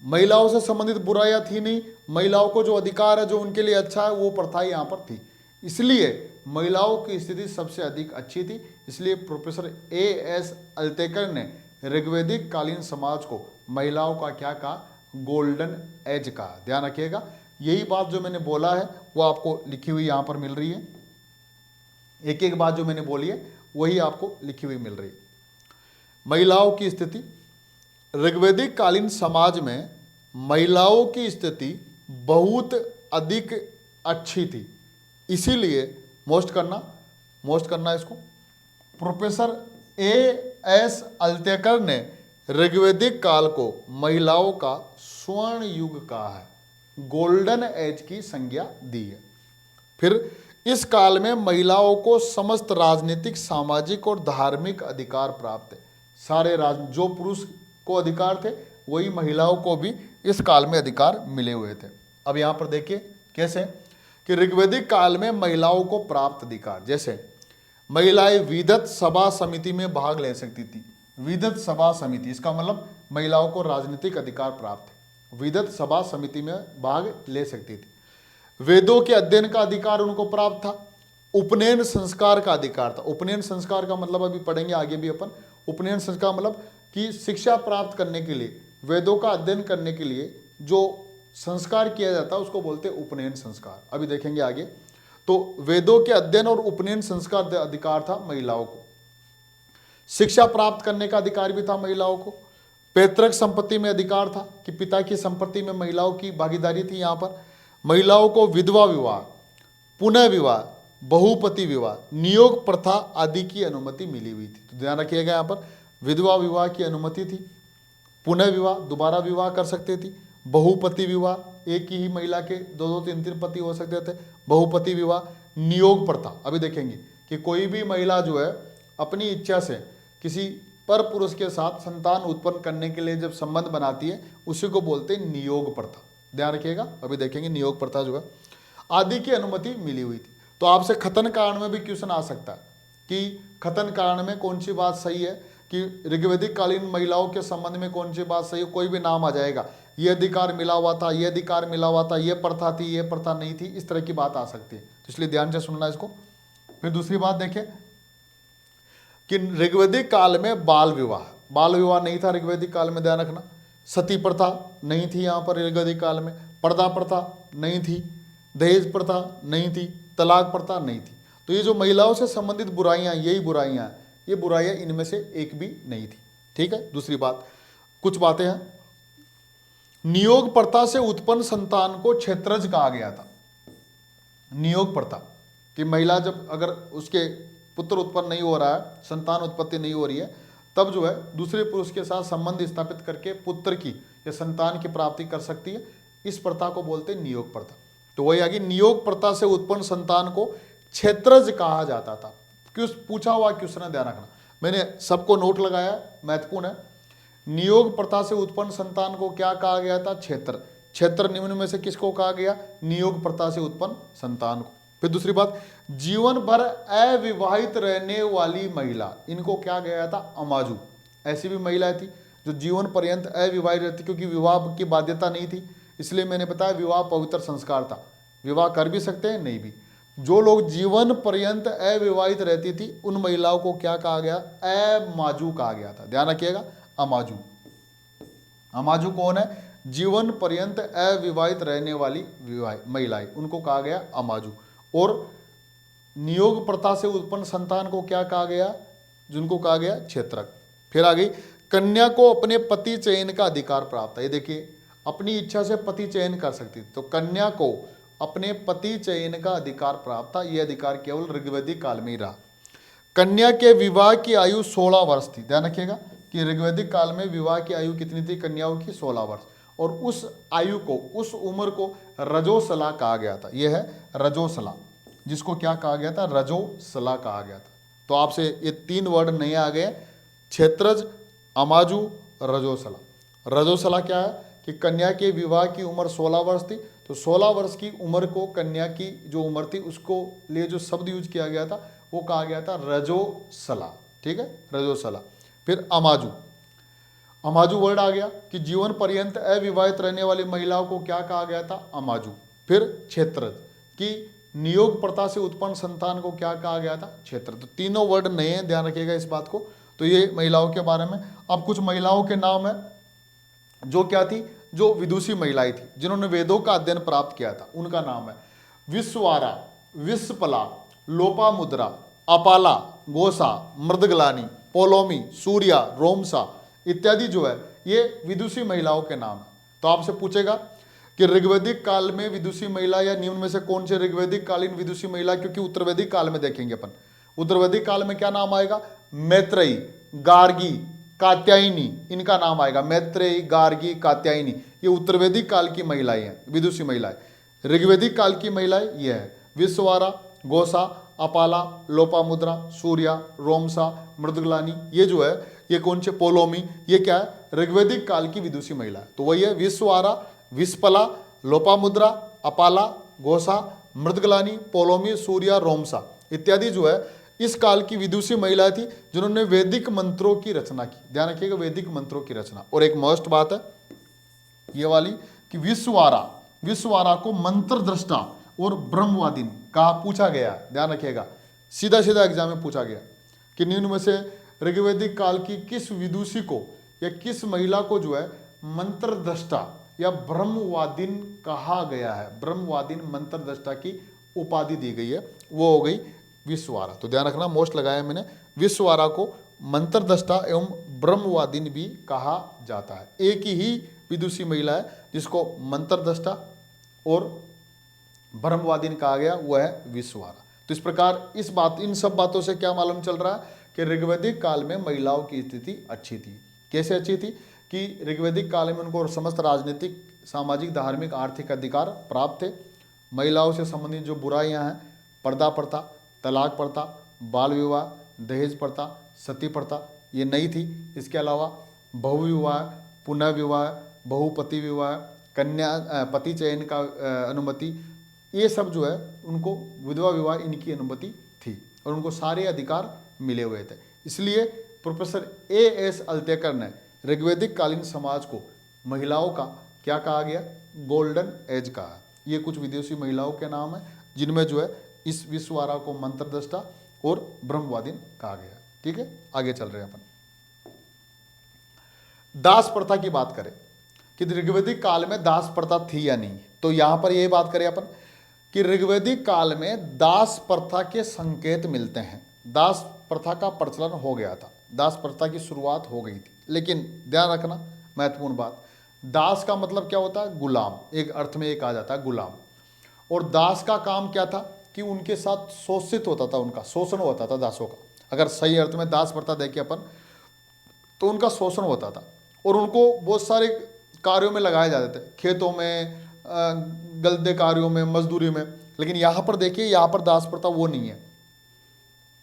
महिलाओं से संबंधित बुराइयां थी नहीं, महिलाओं को जो अधिकार है, जो उनके लिए अच्छा है, वो प्रथाएं यहाँ पर थी। इसलिए महिलाओं की स्थिति सबसे अधिक अच्छी थी। इसलिए प्रोफेसर A.S. अल्तेकर ने ऋग्वैदिक कालीन समाज को महिलाओं का क्या कहा? गोल्डन एज कहा। ध्यान रखिएगा, यही बात जो मैंने बोला है वो आपको लिखी हुई यहाँ पर मिल रही है। एक एक बात जो मैंने बोली है वही आपको लिखी हुई मिल रही है। महिलाओं की स्थिति, ऋग्वैदिक कालीन समाज में महिलाओं की स्थिति बहुत अधिक अच्छी थी। इसीलिए मोस्ट करना इसको, प्रोफेसर A.S. अल्तेकर ने ऋग्वैदिक काल को महिलाओं का स्वर्ण युग कहा है, गोल्डन एज की संज्ञा दी है। फिर इस काल में महिलाओं को समस्त राजनीतिक, सामाजिक और धार्मिक अधिकार प्राप्त है। सारे जो पुरुष को अधिकार थे वही महिलाओं को भी इस काल में अधिकार मिले हुए थे। अब यहाँ पर देखिए कैसे कि ऋग्वैदिक काल में महिलाओं को प्राप्त अधिकार, जैसे महिलाएं विधत सभा समिति में भाग ले सकती थी। विधत सभा समिति, इसका मतलब महिलाओं को राजनीतिक अधिकार प्राप्त है, विधत सभा समिति में भाग ले सकती थी। वेदों के अध्ययन का अधिकार उनको प्राप्त था। उपनयन संस्कार का अधिकार था। उपनयन संस्कार का मतलब अभी पढ़ेंगे आगे भी अपन। उपनयन संस्कार मतलब कि शिक्षा प्राप्त करने के लिए, वेदों का अध्ययन करने के लिए जो संस्कार किया जाता है उसको बोलते हैं उपनयन संस्कार। अभी देखेंगे आगे। तो वेदों के अध्ययन और उपनयन संस्कार अधिकार था महिलाओं को। शिक्षा प्राप्त करने का अधिकार भी था महिलाओं को। पैतृक संपत्ति में अधिकार था कि पिता की संपत्ति में महिलाओं की भागीदारी थी। यहाँ पर महिलाओं को विधवा विवाह, पुनः विवाह, बहुपति विवाह, नियोग प्रथा आदि की अनुमति मिली हुई थी। तो ध्यान रखिएगा, यहाँ पर विधवा विवाह की अनुमति थी, पुनः विवाह, दोबारा विवाह कर सकते थी, बहुपति विवाह, एक ही महिला के दो दो तीन तीन पति हो सकते थे, बहुपति विवाह, नियोग प्रथा। अभी देखेंगे कि कोई भी महिला जो है अपनी इच्छा से किसी पर पुरुष के साथ संतान उत्पन्न करने के लिए जब संबंध बनाती है उसी को बोलते हैं नियोग प्रथा। ध्यान रखिएगा, अभी देखेंगे नियोग प्रथा जो है आदि की अनुमति मिली हुई थी। तो आपसे खतन कारण में भी क्वेश्चन आ सकता है कि खतन कारण में कौन सी बात सही है, कि ऋग्वैदिक कालीन महिलाओं के संबंध में कौन सी बात सही है। कोई भी नाम आ जाएगा, ये अधिकार मिला हुआ था, ये अधिकार मिला हुआ था, ये प्रथा थी, ये प्रथा नहीं थी, इस तरह की बात आ सकती है। तो इसलिए ध्यान से सुनना इसको। फिर दूसरी बात देखिए, कि ऋग्वैदिक काल में बाल विवाह नहीं था ऋग्वैदिक काल में, ध्यान रखना। सती प्रथा नहीं थी यहाँ पर ऋग्वैदिक काल में, पर्दा प्रथा नहीं थी, दहेज प्रथा नहीं थी, तलाक प्रथा नहीं थी। तो ये जो महिलाओं से संबंधित बुराइयां, यही बुराइयां हैं, ये बुराइयां इनमें से एक भी नहीं थी। ठीक है। दूसरी बात, कुछ बातें हैं। नियोग प्रथा से उत्पन्न संतान को क्षेत्रज कहा गया था। नियोग प्रथा कि महिला जब अगर उसके पुत्र उत्पन्न नहीं हो रहा है, संतान उत्पत्ति नहीं हो रही है, तब जो है दूसरे पुरुष के साथ संबंध स्थापित करके पुत्र की या संतान की प्राप्ति कर सकती है। इस प्रथा को बोलते हैं नियोग प्रथा। तो वही आगे, नियोग प्रथा से उत्पन्न संतान को क्षेत्रज कहा जाता था। पूछा हुआ क्वेश्चन, ध्यान रखना, मैंने सबको नोट लगाया, महत्वपूर्ण है। नियोग प्रथा से उत्पन्न संतान को क्या कहा गया था? क्षेत्र। क्षेत्र निम्न में से किसको कहा गया? नियोग प्रथा से उत्पन्न संतान को। फिर दूसरी बात, जीवन भर अविवाहित रहने वाली महिला, इनको क्या गया था? अमाजू। ऐसी भी महिलाएं थी जो जीवन पर्यंत अविवाहित रहती, क्योंकि विवाह की बाध्यता नहीं थी, इसलिए मैंने बताया विवाह पवित्र संस्कार था, विवाह कर भी सकते हैं, नहीं भी। जो लोग जीवन पर्यंत अविवाहित रहती थी उन महिलाओं को क्या कहा गया? अमाजू कहा गया था। ध्यान रखिएगा, अमाजू। अमाजू कौन है? जीवन पर्यंत अविवाहित रहने वाली महिलाएं, उनको कहा गया अमाजू। और नियोग प्रथा से उत्पन्न संतान को क्या कहा गया? जिनको कहा गया क्षेत्रक। फिर आ गई, कन्या को अपने पति चयन का अधिकार प्राप्त है। ये देखिए, अपनी इच्छा से पति चयन कर सकती थी, तो कन्या को अपने पति चयन का अधिकार प्राप्त था। यह अधिकार केवल ऋग्वैदिक काल में ही रहा। कन्या के विवाह की आयु 16 वर्ष थी। ध्यान रखिएगा कि ऋग्वैदिक काल में विवाह की आयु कितनी थी? कन्याओं की 16 वर्ष। और उस आयु को, उस उम्र को रजोसला कहा गया था। यह है रजोसला, जिसको क्या कहा गया था? रजोसला कहा गया था। तो आपसे ये 3 वर्ड नए आ गए, क्षेत्रज, अमाजू, रजोसला। रजोसला क्या है कि कन्या के विवाह की उम्र 16 वर्ष थी, तो 16 वर्ष की उम्र को, कन्या की जो उम्र थी उसको लिए जो शब्द यूज किया गया था वो कहा गया था रजोसला। ठीक है, रजोसला। फिर अमाजू, अमाजू वर्ड आ गया कि जीवन पर्यंत अविवाहित रहने वाली महिलाओं को क्या कहा गया था? अमाजू। फिर क्षेत्रज कि नियोग प्रथा से उत्पन्न संतान को क्या कहा गया था? क्षेत्र। तो तीनों वर्ड नए हैं, ध्यान रखिएगा इस बात को। तो ये महिलाओं के बारे में। अब कुछ महिलाओं के नाम है जो क्या थी? जो विदुषी महिलाएं थी, जिन्होंने वेदों का अध्ययन प्राप्त किया था। उनका नाम है विश्वारा, विस्पला, लोपामुद्रा, अपाला, गोसा, मृदगलानी, पोलोमी, सूर्या, रोमसा इत्यादि जो है ये विदुषी महिलाओं के नाम है। तो आपसे पूछेगा कि ऋग्वैदिक काल में विदुषी महिला या निम्न में से कौन से ऋग्वैदिक कालीन विदुषी महिला, क्योंकि उत्तरवैदिक काल में देखेंगे अपन। उत्तरवैदिक काल में क्या नाम आएगा? मैत्रेयी, गार्गी, कात्यायनी, इनका नाम आएगा। मैत्रेयी, गार्गी, कात्यायनी, ये उत्तरवैदिक काल की महिलाएं हैं, विदुषी महिलाएं। ऋग्वैदिक काल की महिलाएं ये है विश्ववारा, गोसा, अपाला, लोपामुद्रा, सूर्या, रोमसा, मृदगलानी, ये जो है ये कौन से? पोलोमी, ये क्या है? ऋग्वैदिक काल की विदुषी महिला है। तो वही है विश्ववारा, विस्पला, लोपामुद्रा, अपाला, गोसा, मृदगलानी, पोलोमी, सूर्या, रोमसा इत्यादि जो है इस काल की विदुषी महिलाएं थी जिन्होंने वैदिक मंत्रों की रचना की। ध्यान रखिएगा, वैदिक मंत्रों की रचना। और एक मोस्ट बात है ये वाली कि विश्ववारा को मंत्र दृष्टा और ब्रह्मवादिन कहा पूछा गया। ध्यान रखिएगा, सीधा सीधा एग्जाम में पूछा गया कि निम्न में से ऋग्वैदिक काल की किस विदुषी को या किस महिला को जो है मंत्र दृष्टा या ब्रह्मवादिन कहा गया है? ब्रह्मवादिन, मंत्र दृष्टा की उपाधि दी गई है, वो हो गई विश्ववारा। तो ध्यान रखना, मोस्ट लगाया मैंने, विश्ववारा को मंत्र दृष्टा एवं ब्रह्मवादिन भी कहा जाता है। एक ही विदुषी महिला है जिसको मंत्र दृष्टा और ब्रह्मवादिन कहा गया, वो है विश्ववारा। तो इस प्रकार इन सब बातों से क्या मालूम चल रहा है कि ऋग्वैदिक काल में महिलाओं की स्थिति अच्छी थी। कैसे अच्छी थी? कि ऋग्वैदिक काल में उनको समस्त राजनीतिक, सामाजिक, धार्मिक, आर्थिक अधिकार प्राप्त थे। महिलाओं से संबंधित जो बुराइयां हैं, पर्दा प्रथा, तलाक प्रथा, बाल विवाह, दहेज प्रथा, सती प्रथा, ये नहीं थी। इसके अलावा बहुविवाह, पुनः विवाह, बहुपति विवाह, कन्या पति चयन का अनुमति, ये सब जो है उनको, विधवा विवाह, इनकी अनुमति थी और उनको सारे अधिकार मिले हुए थे। इसलिए प्रोफेसर A.S. अल्तेकर ने ऋग्वैदिक कालीन समाज को महिलाओं का क्या कहा गया? गोल्डन एज कहा। ये कुछ विदेशी महिलाओं के नाम है जिनमें जो है इस विश्ववारा को मंत्रदृष्टा और ब्रह्मवादिन कहा गया। ठीक है, आगे चल रहे हैं अपन। दास प्रथा की बात करें कि ऋग्वैदिक काल में दास प्रथा थी या नहीं, तो यहां पर यही बात करें अपन कि ऋग्वैदिक काल में दास प्रथा के संकेत मिलते हैं। दास प्रथा का प्रचलन हो गया था, दास प्रथा की शुरुआत हो गई थी, लेकिन ध्यान रखना महत्वपूर्ण बात, दास का मतलब क्या होता है? गुलाम, एक अर्थ में एक आ जाता है गुलाम। और दास का काम क्या था कि उनके साथ शोषित होता था, उनका शोषण होता था दासों का। अगर सही अर्थ में दास प्रथा देखें अपन तो उनका शोषण होता था और उनको बहुत सारे कार्यों में लगाए जाते थे, खेतों में, गलदे कार्यों में, मजदूरी में। लेकिन यहाँ पर देखिए, यहाँ पर दास प्रथा वो नहीं है।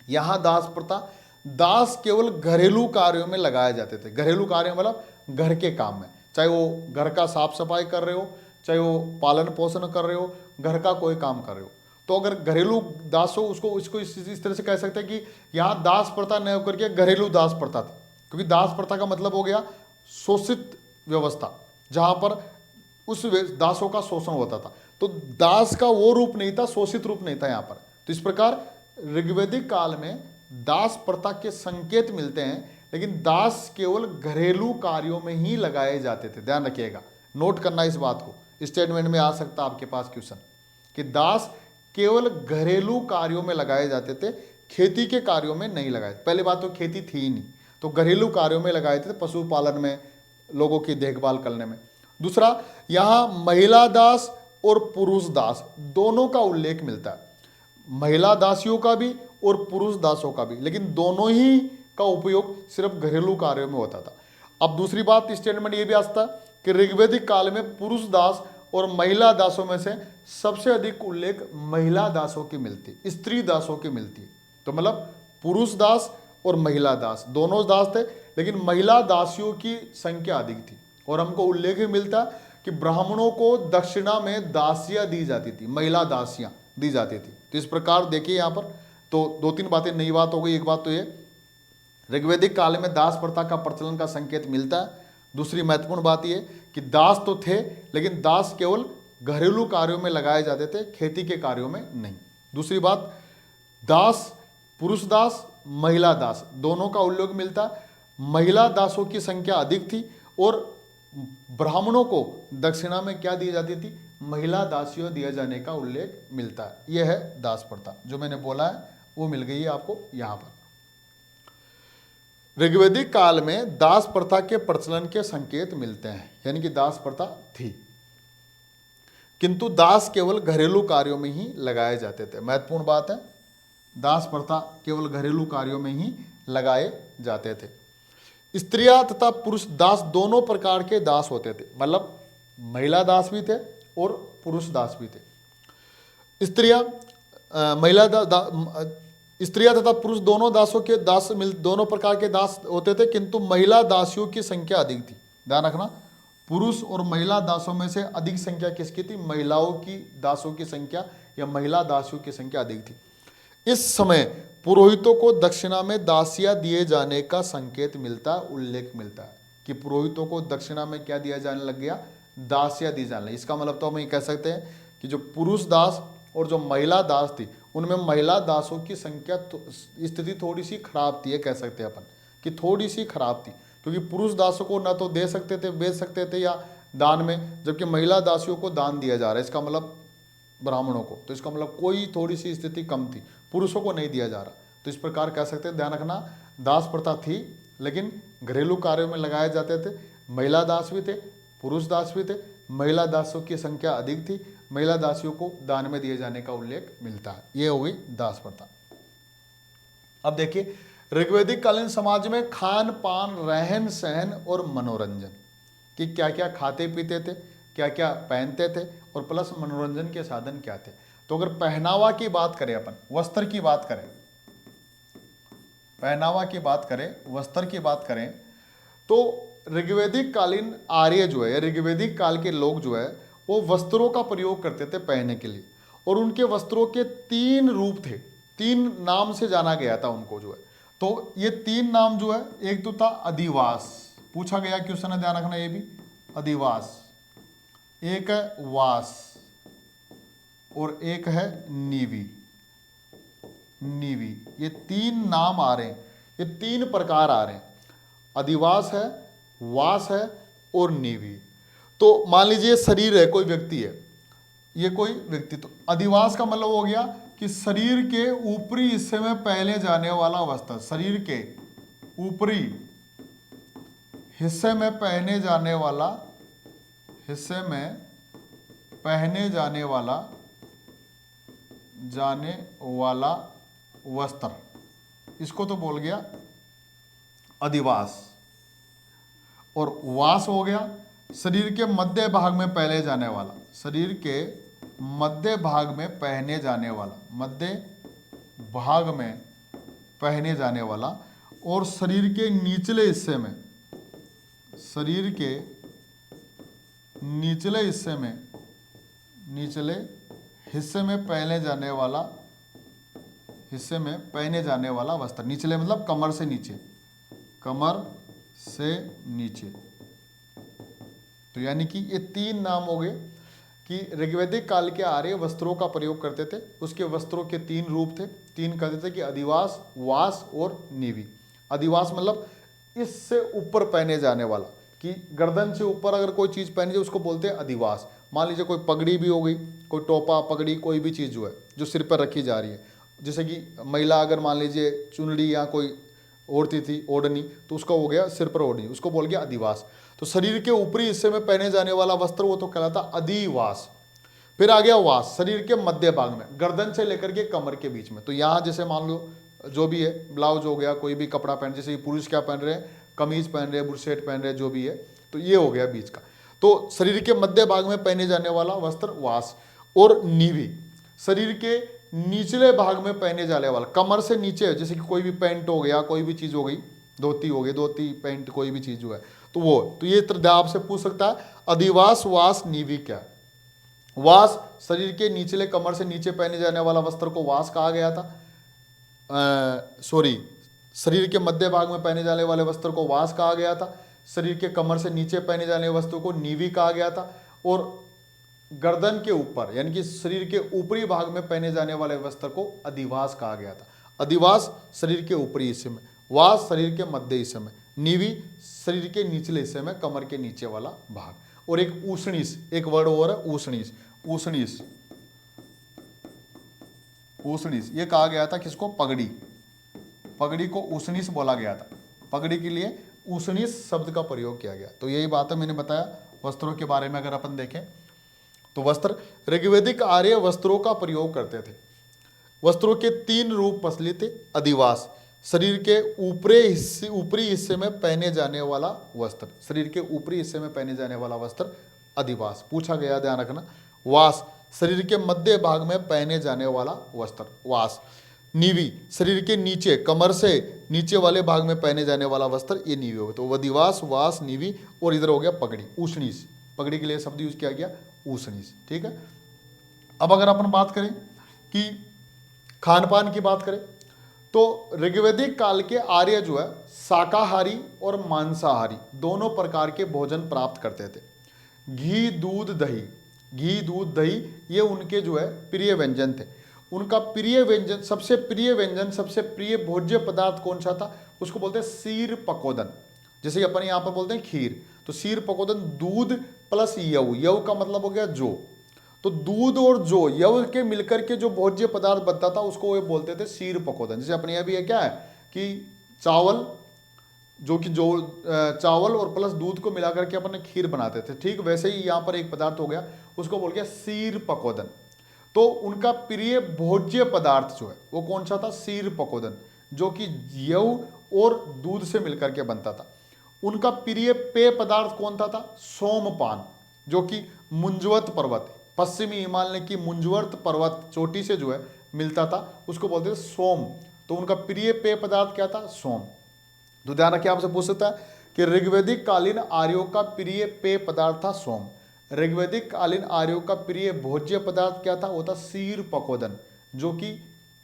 यहाँ दास प्रथा, दास केवल घरेलू कार्यों में लगाए जाते थे। घरेलू कार्य मतलब घर के काम में, चाहे वो घर का साफ सफाई कर रहे हो, चाहे वो पालन पोषण कर रहे हो, घर का कोई काम कर रहे हो। तो अगर घरेलू दास हो, उसको इसको इस तरह से कह सकते हैं कि यहाँ दास प्रथा न होकर के घरेलू दास प्रथा थी, क्योंकि दास प्रथा का मतलब हो गया शोषित व्यवस्था, जहां पर उस दासों का शोषण होता था। तो दास का वो रूप नहीं था, शोषित रूप नहीं था यहाँ पर। तो इस प्रकार ऋग्वैदिक काल में दास प्रथा के संकेत मिलते हैं, लेकिन दास केवल घरेलू कार्यों में ही लगाए जाते थे। ध्यान रखिएगा, नोट करना इस बात को, स्टेटमेंट में आ सकता है आपके पास क्वेश्चन कि दास केवल घरेलू कार्यों में लगाए जाते थे, खेती के कार्यों में नहीं लगाए। पहली बात तो खेती थी ही नहीं, तो घरेलू कार्यों में लगाए थे, पशुपालन में, लोगों की देखभाल करने में। दूसरा, यहां महिला दास और पुरुष दास दोनों का उल्लेख मिलता है, महिला दासियों का भी और पुरुष दासों का भी, लेकिन दोनों ही का उपयोग सिर्फ घरेलू कार्यों में होता था। अब दूसरी बात स्टेटमेंट ये भी आता है कि ऋग्वैदिक काल में पुरुष दास और महिला दासों में से सबसे अधिक उल्लेख महिला दासों की मिलती, स्त्री दासों की मिलती है। तो मतलब पुरुष दास और महिला दास दोनों दास थे, लेकिन महिला दासियों की संख्या अधिक थी। और हमको उल्लेख भी मिलता कि ब्राह्मणों को दक्षिणा में दासियां दी जाती थी, महिला दासियां दी जाती थी। तो इस प्रकार देखिए यहाँ पर तो दो तीन बातें नई बात हो गई। एक बात तो ये ऋग्वैदिक काल में दास प्रथा का प्रचलन का संकेत मिलता है। दूसरी महत्वपूर्ण बात यह कि दास तो थे, लेकिन दास केवल घरेलू कार्यों में लगाए जाते थे, खेती के कार्यों में नहीं। दूसरी बात, दास, पुरुष दास, महिला दास दोनों का उल्लेख मिलता। महिला दासों की संख्या अधिक थी और ब्राह्मणों को दक्षिणा में क्या दी जाती थी? महिला दासियों दिया जाने का उल्लेख मिलता है। यह है दास प्रथा, जो मैंने बोला है वो मिल गई है आपको यहां पर। ऋग्वैदिक काल में दास प्रथा के प्रचलन के संकेत मिलते हैं, यानी कि दास प्रथा थी, किंतु दास केवल घरेलू कार्यों में ही लगाए जाते थे। महत्वपूर्ण बात है, दास प्रथा केवल घरेलू कार्यों में ही लगाए जाते थे। स्त्रियां तथा पुरुष दास दोनों प्रकार के दास होते थे, मतलब महिला दास भी थे और पुरुष दास भी थे। स्त्रियां स्त्रियां तथा पुरुष दोनों दासों के दोनों प्रकार के दास होते थे, किंतु महिला दासियों की संख्या अधिक थी। ध्यान रखना, पुरुष और महिला दासों में से अधिक संख्या किसकी थी? महिलाओं की दासों की संख्या या महिला दासियों की संख्या अधिक थी। इस समय पुरोहितों को दक्षिणा में दासियां दिए जाने का संकेत मिलता, उल्लेख मिलता है कि पुरोहितों को दक्षिणा में क्या दिया जाने लग गया? दासियां दी जाने लगी। इसका मतलब तो हम ये कह सकते हैं कि जो पुरुष दास और जो महिला दास थी, उनमें महिला दासों की संख्या स्थिति थोड़ी सी खराब थी, ये कह सकते हैं अपन कि थोड़ी सी खराब थी, क्योंकि पुरुष दासों को ना तो दे सकते थे, बेच सकते थे या दान में, जबकि महिला दासियों को दान दिया जा रहा है, इसका मतलब ब्राह्मणों को। तो इसका मतलब कोई थोड़ी सी स्थिति कम थी, पुरुषों को नहीं दिया जा रहा। तो इस प्रकार कह सकते हैं, ध्यान रखना, दास प्रथा थी, लेकिन घरेलू कार्यों में लगाए जाते थे। महिला दास भी थे, पुरुष दास भी थे, महिला दासों की संख्या अधिक थी, महिला दासियों को दान में दिए जाने का उल्लेख मिलता है। यह हो गई दास प्रथा। अब देखिए, ऋग्वैदिक कालीन समाज में खान पान, रहन सहन और मनोरंजन कि क्या क्या खाते पीते थे, क्या क्या पहनते थे, और प्लस मनोरंजन के साधन क्या थे। तो अगर पहनावा की बात करें, अपन वस्त्र की बात करें, पहनावा की बात करें, वस्त्र की बात करें, तो ऋग्वैदिक कालीन आर्य जो है, ऋग्वैदिक काल के लोग जो है, वो वस्त्रों का प्रयोग करते थे पहनने के लिए। और उनके वस्त्रों के 3 रूप थे, 3 नाम से जाना गया था उनको जो है। तो ये 3 नाम जो है, एक तो था अधिवास, पूछा गया क्वेश्चन है, ध्यान रखना, ये भी अधिवास, एक है वास और एक है नीवी। नीवी, ये 3 नाम आ रहे हैं। ये तीन प्रकार आ रहे हैं, अधिवास है, वास है और नीवी। तो मान लीजिए शरीर है, कोई व्यक्ति है, ये कोई व्यक्ति, तो अधिवास का मतलब हो गया कि शरीर के ऊपरी हिस्से में पहने जाने वाला वस्त्र, शरीर के ऊपरी हिस्से में पहने जाने वाला, हिस्से में पहने जाने वाला वस्त्र, इसको तो बोल गया अधिवास। और वास हो गया शरीर के मध्य भाग में पहने जाने वाला, शरीर के मध्य भाग में पहने जाने वाला, मध्य भाग में पहने जाने वाला। और शरीर के निचले हिस्से में, शरीर के निचले हिस्से में, निचले हिस्से में पहने जाने वाला, हिस्से में पहने जाने वाला वस्त्र। निचले मतलब कमर से नीचे, कमर से नीचे। तो यानी कि ये तीन नाम हो गए कि ऋग्वैदिक काल के आर्य वस्त्रों का प्रयोग करते थे। उसके वस्त्रों के तीन रूप थे, तीन कहते थे कि अधिवास, वास और नीवी। अधिवास मतलब इससे ऊपर पहने जाने वाला, कि गर्दन से ऊपर अगर कोई चीज़ पहनी जाए उसको बोलते हैं अधिवास। मान लीजिए कोई पगड़ी भी हो गई, कोई टोपा, पगड़ी, कोई भी चीज़ जो है जो सिर पर रखी जा रही है, जैसे कि महिला अगर मान लीजिए चुनरी या कोई ओढ़ती थी, ओढ़नी, तो उसका हो गया सिर पर ओढ़नी, उसको बोल गया अधिवास। तो शरीर के ऊपरी हिस्से में पहने जाने वाला वस्त्र वो तो कहलाता अधिवास। फिर आ गया वास, शरीर के मध्य भाग में, गर्दन से लेकर के कमर के बीच में। तो यहाँ जैसे मान लो जो भी है, ब्लाउज हो गया, कोई भी कपड़ा पहन, जैसे पुरुष क्या पहन रहे हैं, कमीज पहन रहे हैं, बुशर्ट पहन रहे हैं, जो भी है, तो ये हो गया बीच का। तो शरीर के मध्य भाग में पहने जाने वाला वस्त्र वास। और नीवी, शरीर के निचले भाग में पहने जाने वाला, कमर से नीचे, जैसे कि कोई भी पैंट हो गया, कोई भी चीज़ हो गई, धोती हो गई, धोती पैंट कोई भी चीज़ जो है, तो वो, तो ये आपसे पूछ सकता है अधिवास, वास, नीवी क्या है। वास, शरीर के निचले कमर से नीचे पहने जाने वाला वस्त्र को वास कहा गया था। शरीर के मध्य भाग में पहने जाने वाले वस्त्र को वास कहा गया था। शरीर के कमर से नीचे पहने जाने वाले वस्त्र को नीवी कहा गया था। और गर्दन के ऊपर यानी कि शरीर के ऊपरी भाग में पहने जाने वाले वस्त्र को अधिवास कहा गया था। अधिवास शरीर के ऊपरी हिस्से में, वास शरीर के मध्य हिस्से में, नीवी शरीर के निचले हिस्से में, कमर के नीचे वाला भाग। और एक ऊष्णीस, एक वर्ड और है ऊष्णीस, ऊष्णीस, ऊष्णीस, ये कहा गया था किसको, पगड़ी, पगड़ी को ऊष्णीस बोला गया था। पगड़ी के लिए ऊष्णीस शब्द का प्रयोग किया गया। तो यही बात है, मैंने बताया वस्त्रों के बारे में। अगर अपन देखें तो वस्त्र, ऋग्वैदिक आर्य वस्त्रों का प्रयोग करते थे। वस्त्रों के तीन रूप प्रचलित थे। अधिवास, शरीर के ऊपरी हिस्से में पहने जाने वाला वस्त्र, शरीर के ऊपरी हिस्से में पहने जाने वाला वस्त्र अधिवास पूछा गया, ध्यान रखना। वास, शरीर के मध्य भाग में पहने जाने वाला वस्त्र वास। नीवी, शरीर के नीचे, कमर से नीचे वाले भाग में पहने जाने वाला वस्त्र, ये नीवी हो गया। तो अधिवास, वास, नीवी। और इधर हो गया पगड़ी, ऊष्णीस, पगड़ी के लिए शब्द यूज किया गया ऊष्णीस। ठीक है। अब अगर अपन बात करें कि खान पान की बात करें तो ऋग्वैदिक काल के आर्य जो है शाकाहारी और मांसाहारी दोनों प्रकार के भोजन प्राप्त करते थे। घी, दूध, दही, घी, दूध, दही, ये उनके जो है प्रिय व्यंजन थे। उनका प्रिय व्यंजन, सबसे प्रिय व्यंजन, सबसे प्रिय भोज्य पदार्थ कौन सा था, उसको बोलते हैं शीर पकोदन। जैसे कि अपन यहाँ पर बोलते हैं खीर, तो शीर पकोदन दूध प्लस यव, यव का मतलब हो गया जौ। तो दूध और जौ, यव के मिलकर के जो भोज्य पदार्थ बनता था उसको वे बोलते थे शीर पकोदन। जैसे अपने यहाँ भी है क्या है कि चावल, जो कि जो चावल और प्लस दूध को मिलाकर के अपन खीर बनाते थे, ठीक वैसे ही यहाँ पर एक पदार्थ हो गया, उसको बोल गया शीर पकोदन। तो उनका प्रिय भोज्य पदार्थ जो है वो कौन सा था, शीर पकोदन, जो कि यव और दूध से मिलकर के बनता था। उनका प्रिय पेय पदार्थ कौन था सोमपान, जो कि मुंजवत पर्वत, पश्चिमी हिमालय की मुंजवर्त पर्वत चोटी से जो है मिलता था, उसको बोलते थे सोम। तो उनका प्रिय पेय पदार्थ क्या था, सोम। तो ध्यान रखिए, आपसे पूछ सकता है कि ऋग्वैदिक कालीन आर्यों का प्रिय पेय पदार्थ था सोम। ऋग्वैदिक कालीन आर्यों का प्रिय भोज्य पदार्थ क्या था, वो था शीर पकोदन, जो कि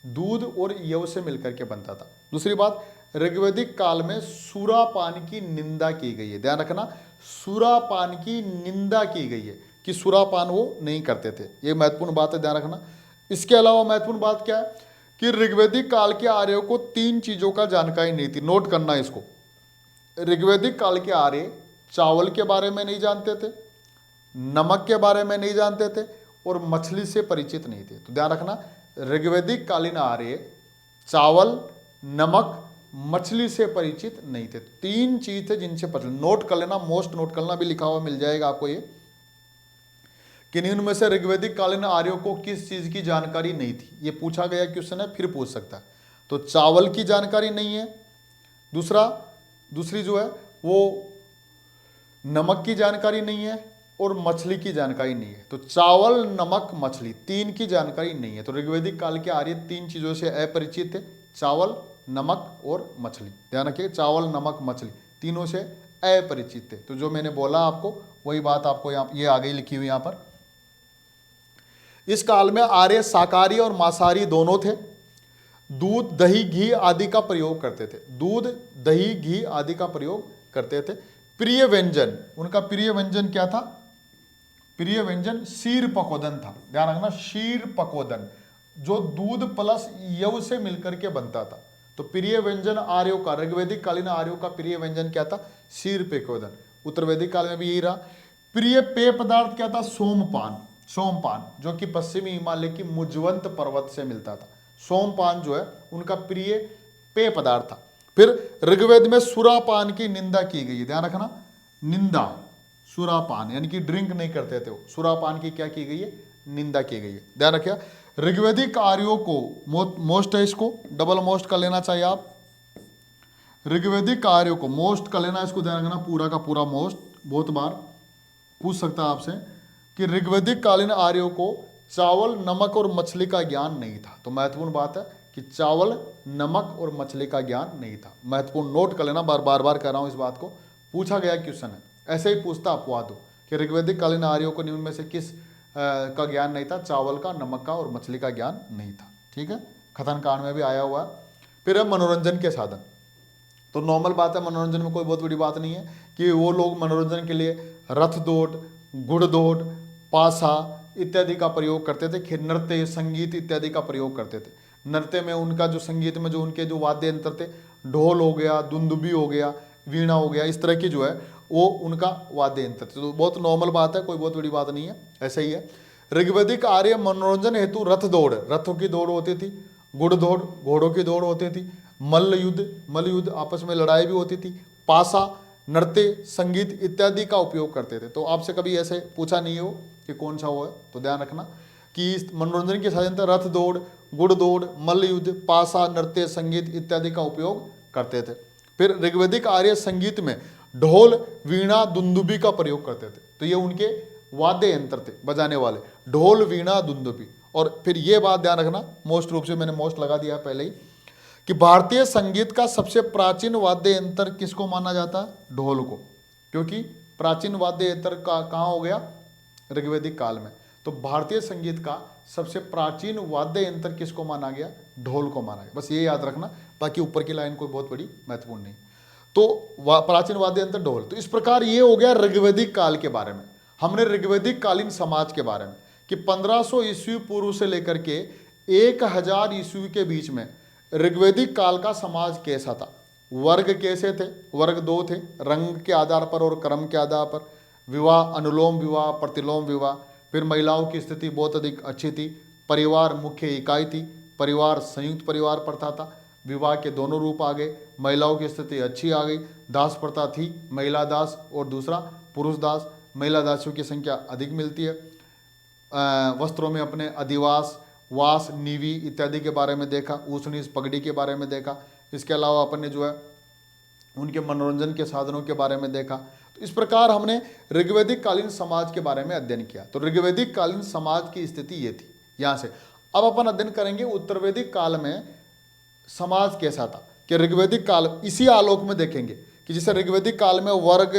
दूध और यव से मिलकर के बनता था। दूसरी बात, ऋग्वैदिक काल में सुरापान की निंदा की गई है। ध्यान रखना, सुरापान की निंदा की गई है कि सुरापान वो नहीं करते थे, ये महत्वपूर्ण बात है, ध्यान रखना। इसके अलावा महत्वपूर्ण बात क्या है कि ऋग्वैदिक काल के आर्यों को 3 चीजों का जानकारी नहीं थी। नोट करना इसको। ऋग्वैदिक काल के आर्य चावल के बारे में नहीं जानते थे, नमक के बारे में नहीं जानते थे और मछली से परिचित नहीं थे। तो ध्यान रखना, ऋग्वैदिक कालीन आर्य चावल, नमक, मछली से परिचित नहीं थे। 3 चीज थे जिनसे परिचित। नोट कर लेना, मोस्ट नोट करना भी लिखा हुआ मिल जाएगा आपको ये, किन्हीं उनमें से ऋग्वैदिक कालीन आर्यों को किस चीज की जानकारी नहीं थी। ये पूछा गया क्वेश्चन है, फिर पूछ सकता है। तो चावल की जानकारी नहीं है, दूसरी जो है वो नमक की जानकारी नहीं है और मछली की जानकारी नहीं है। तो चावल, नमक, मछली 3 की जानकारी नहीं है। तो ऋग्वैदिक काल के आर्य 3 चीजों से अपरिचित थे, चावल, नमक और मछली। ध्यान रखिए, चावल, नमक, मछली तीनों से अपरिचित थे। तो जो मैंने बोला आपको वही बात आपको यहाँ ये आगे लिखी हुई यहाँ पर। इस काल में आर्य शाकाहारी और मांसाहारी दोनों थे। दूध, दही, घी आदि का प्रयोग करते थे। दूध, दही, घी आदि का प्रयोग करते थे। प्रिय व्यंजन, उनका प्रिय व्यंजन क्या था? प्रिय व्यंजन शीर पकोदन था। ध्यान रखना, शीर पकोदन जो दूध प्लस यव से मिलकर के बनता था। तो प्रिय व्यंजन आर्यों का, ऋग्वैदिक कालीन आर्यों का प्रिय व्यंजन क्या था? शीर पकोदन। उत्तर वैदिक काल में भी यही रहा। प्रिय पेय पदार्थ क्या था? सोमपान। सोमपान जो कि पश्चिमी हिमालय की मुजवंत पर्वत से मिलता था। सोमपान जो है उनका प्रिय पेय पदार्थ था। फिर ऋग्वेद में सुरापान की निंदा की गई है। ध्यान रखना, निंदा, सुरापान यानी कि ड्रिंक नहीं करते थे वो। सुरापान की क्या की गई है? निंदा की गई है। ध्यान रखिए, ऋग्वैदिक आर्यों को मोस्ट है, इसको डबल मोस्ट कर लेना चाहिए आप। ऋग्वैदिक आर्यों को मोस्ट कर लेना, इसको ध्यान रखना, पूरा का पूरा मोस्ट। बहुत बार पूछ सकता है आपसे कि ऋग्वैदिक कालीन आर्यों को चावल, नमक और मछली का ज्ञान नहीं था। तो महत्वपूर्ण बात है कि चावल, नमक और मछली का ज्ञान नहीं था। महत्वपूर्ण नोट कर लेना, बार बार कर रहा हूं इस बात को, पूछा गया क्वेश्चन है। ऐसे ही पूछता अपवाद हो कि ऋग्वैदिक कालीन आर्यों को निम्न में से किस का ज्ञान नहीं था? चावल का, नमक का और मछली का ज्ञान नहीं था। ठीक है, कथन कांड में भी आया हुआ है। फिर है मनोरंजन के साधन। तो नॉर्मल बात है, मनोरंजन में कोई बहुत बड़ी बात नहीं है कि वो लोग मनोरंजन के लिए रथ दौड़, गुड़ दौड़, पासा इत्यादि का प्रयोग करते थे। नृत्य, संगीत इत्यादि का प्रयोग करते थे। नृत्य में उनका जो संगीत में जो उनके जो वाद्य यंत्र थे, ढोल हो गया, दुंदुबी हो गया, वीणा हो गया, इस तरह की जो है वो उनका वाद्य यंत्र थे। तो बहुत नॉर्मल बात है, कोई बहुत बड़ी बात नहीं है, ऐसे ही है। ऋग्वैदिक आर्य मनोरंजन हेतु रथ दौड़, रथों की दौड़ होती थी, गुड़ दौड़, घोड़ों की दौड़ होती थी, मल्ल युद्ध आपस में लड़ाई भी होती थी, पासा, नृत्य, संगीत इत्यादि का उपयोग करते थे। तो आपसे कभी ऐसे पूछा नहीं हो कि कौन सा वो है, तो ध्यान रखना कि इस मनोरंजन के साधन थे रथ दौड़, गुड़ दौड़, मल्ल युद्ध, पासा, नृत्य, संगीत इत्यादि का उपयोग करते थे। फिर ऋग्वैदिक आर्य संगीत में ढोल, वीणा, दुंदुबी का प्रयोग करते थे। तो ये उनके वाद्य यंत्र थे बजाने वाले, ढोल, वीणा, दुंदुबी। और फिर ये बात ध्यान रखना, मोस्ट रूप से मैंने मोस्ट लगा दिया पहले ही, कि भारतीय संगीत का सबसे प्राचीन वाद्य यंत्र किसको माना जाता है? ढोल को। क्योंकि प्राचीन वाद्य यंत्र का कहाँ हो गया? ऋग्वैदिक काल में। तो भारतीय संगीत का सबसे प्राचीन वाद्य यंत्र किसको माना गया? ढोल को माना गया। बस ये याद रखना, बाकी ऊपर की लाइन कोई बहुत बड़ी महत्वपूर्ण नहीं। तो प्राचीन वाद्य यंत्र ढोल। तो इस प्रकार ये हो गया ऋग्वैदिक काल के बारे में। हमने ऋग्वैदिक कालीन समाज के बारे में कि 1500 ईस्वी पूर्व से लेकर के 1000 ईस्वी के बीच में ऋग्वैदिक काल का समाज कैसा था, वर्ग कैसे थे? वर्ग 2 थे, रंग के आधार पर और क्रम के आधार पर। विवाह, अनुलोम विवाह, प्रतिलोम विवाह। फिर महिलाओं की स्थिति बहुत अधिक अच्छी थी। परिवार मुख्य इकाई थी, परिवार संयुक्त परिवार प्रथा था। विवाह के दोनों रूप आ गए, महिलाओं की स्थिति अच्छी आ गई। दास प्रथा थी, महिला दास और दूसरा पुरुष दास। महिला दासियों की संख्या अधिक मिलती है। वस्त्रों में अपने अधिवास, वास, नीवी इत्यादि के बारे में देखा, ऊष्णीस, पगड़ी के बारे में देखा। इसके अलावा अपन ने जो है उनके मनोरंजन के साधनों के बारे में देखा। तो इस प्रकार हमने ऋग्वैदिक कालीन समाज के बारे में अध्ययन किया। तो ऋग्वैदिक कालीन समाज की स्थिति ये थी यहाँ से। अब अपन अध्ययन करेंगे उत्तर वैदिक काल में समाज कैसा था, कि ऋग्वैदिक काल, इसी आलोक में देखेंगे कि जैसे ऋग्वैदिक काल में वर्ग,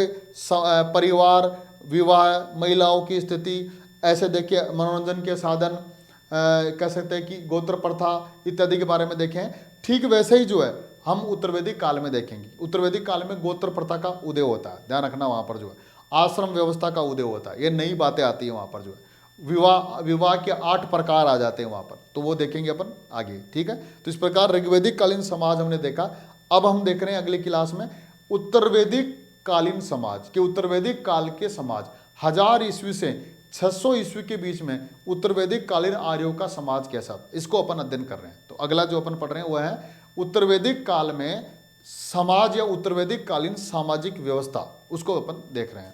परिवार, विवाह, महिलाओं की स्थिति, ऐसे देखिए मनोरंजन के साधन, कह सकते हैं कि गोत्र प्रथा इत्यादि के बारे में देखें। ठीक वैसे ही जो है हम उत्तर वैदिक काल में देखेंगे। उत्तर वैदिक काल में गोत्र प्रथा का उदय होता है, ध्यान रखना। वहाँ पर जो है आश्रम व्यवस्था का उदय होता है, ये नई बातें आती है वहाँ पर जो है। विवाह विवाह के 8 प्रकार आ जाते हैं वहां पर, तो वो देखेंगे अपन आगे। ठीक है, तो इस प्रकार ऋग्वैदिक कालीन समाज हमने देखा। अब हम देख रहे हैं अगली क्लास में उत्तर वैदिक कालीन समाज के, उत्तर वैदिक काल के समाज 1000 ईस्वी से 600 ईस्वी के बीच में उत्तर वैदिक कालीन आर्यों का समाज कैसा, इसको अपन अध्ययन कर रहे हैं। तो अगला जो अपन पढ़ रहे हैं वह है उत्तर वैदिक काल में समाज या उत्तर वैदिक कालीन सामाजिक व्यवस्था, उसको अपन देख रहे हैं।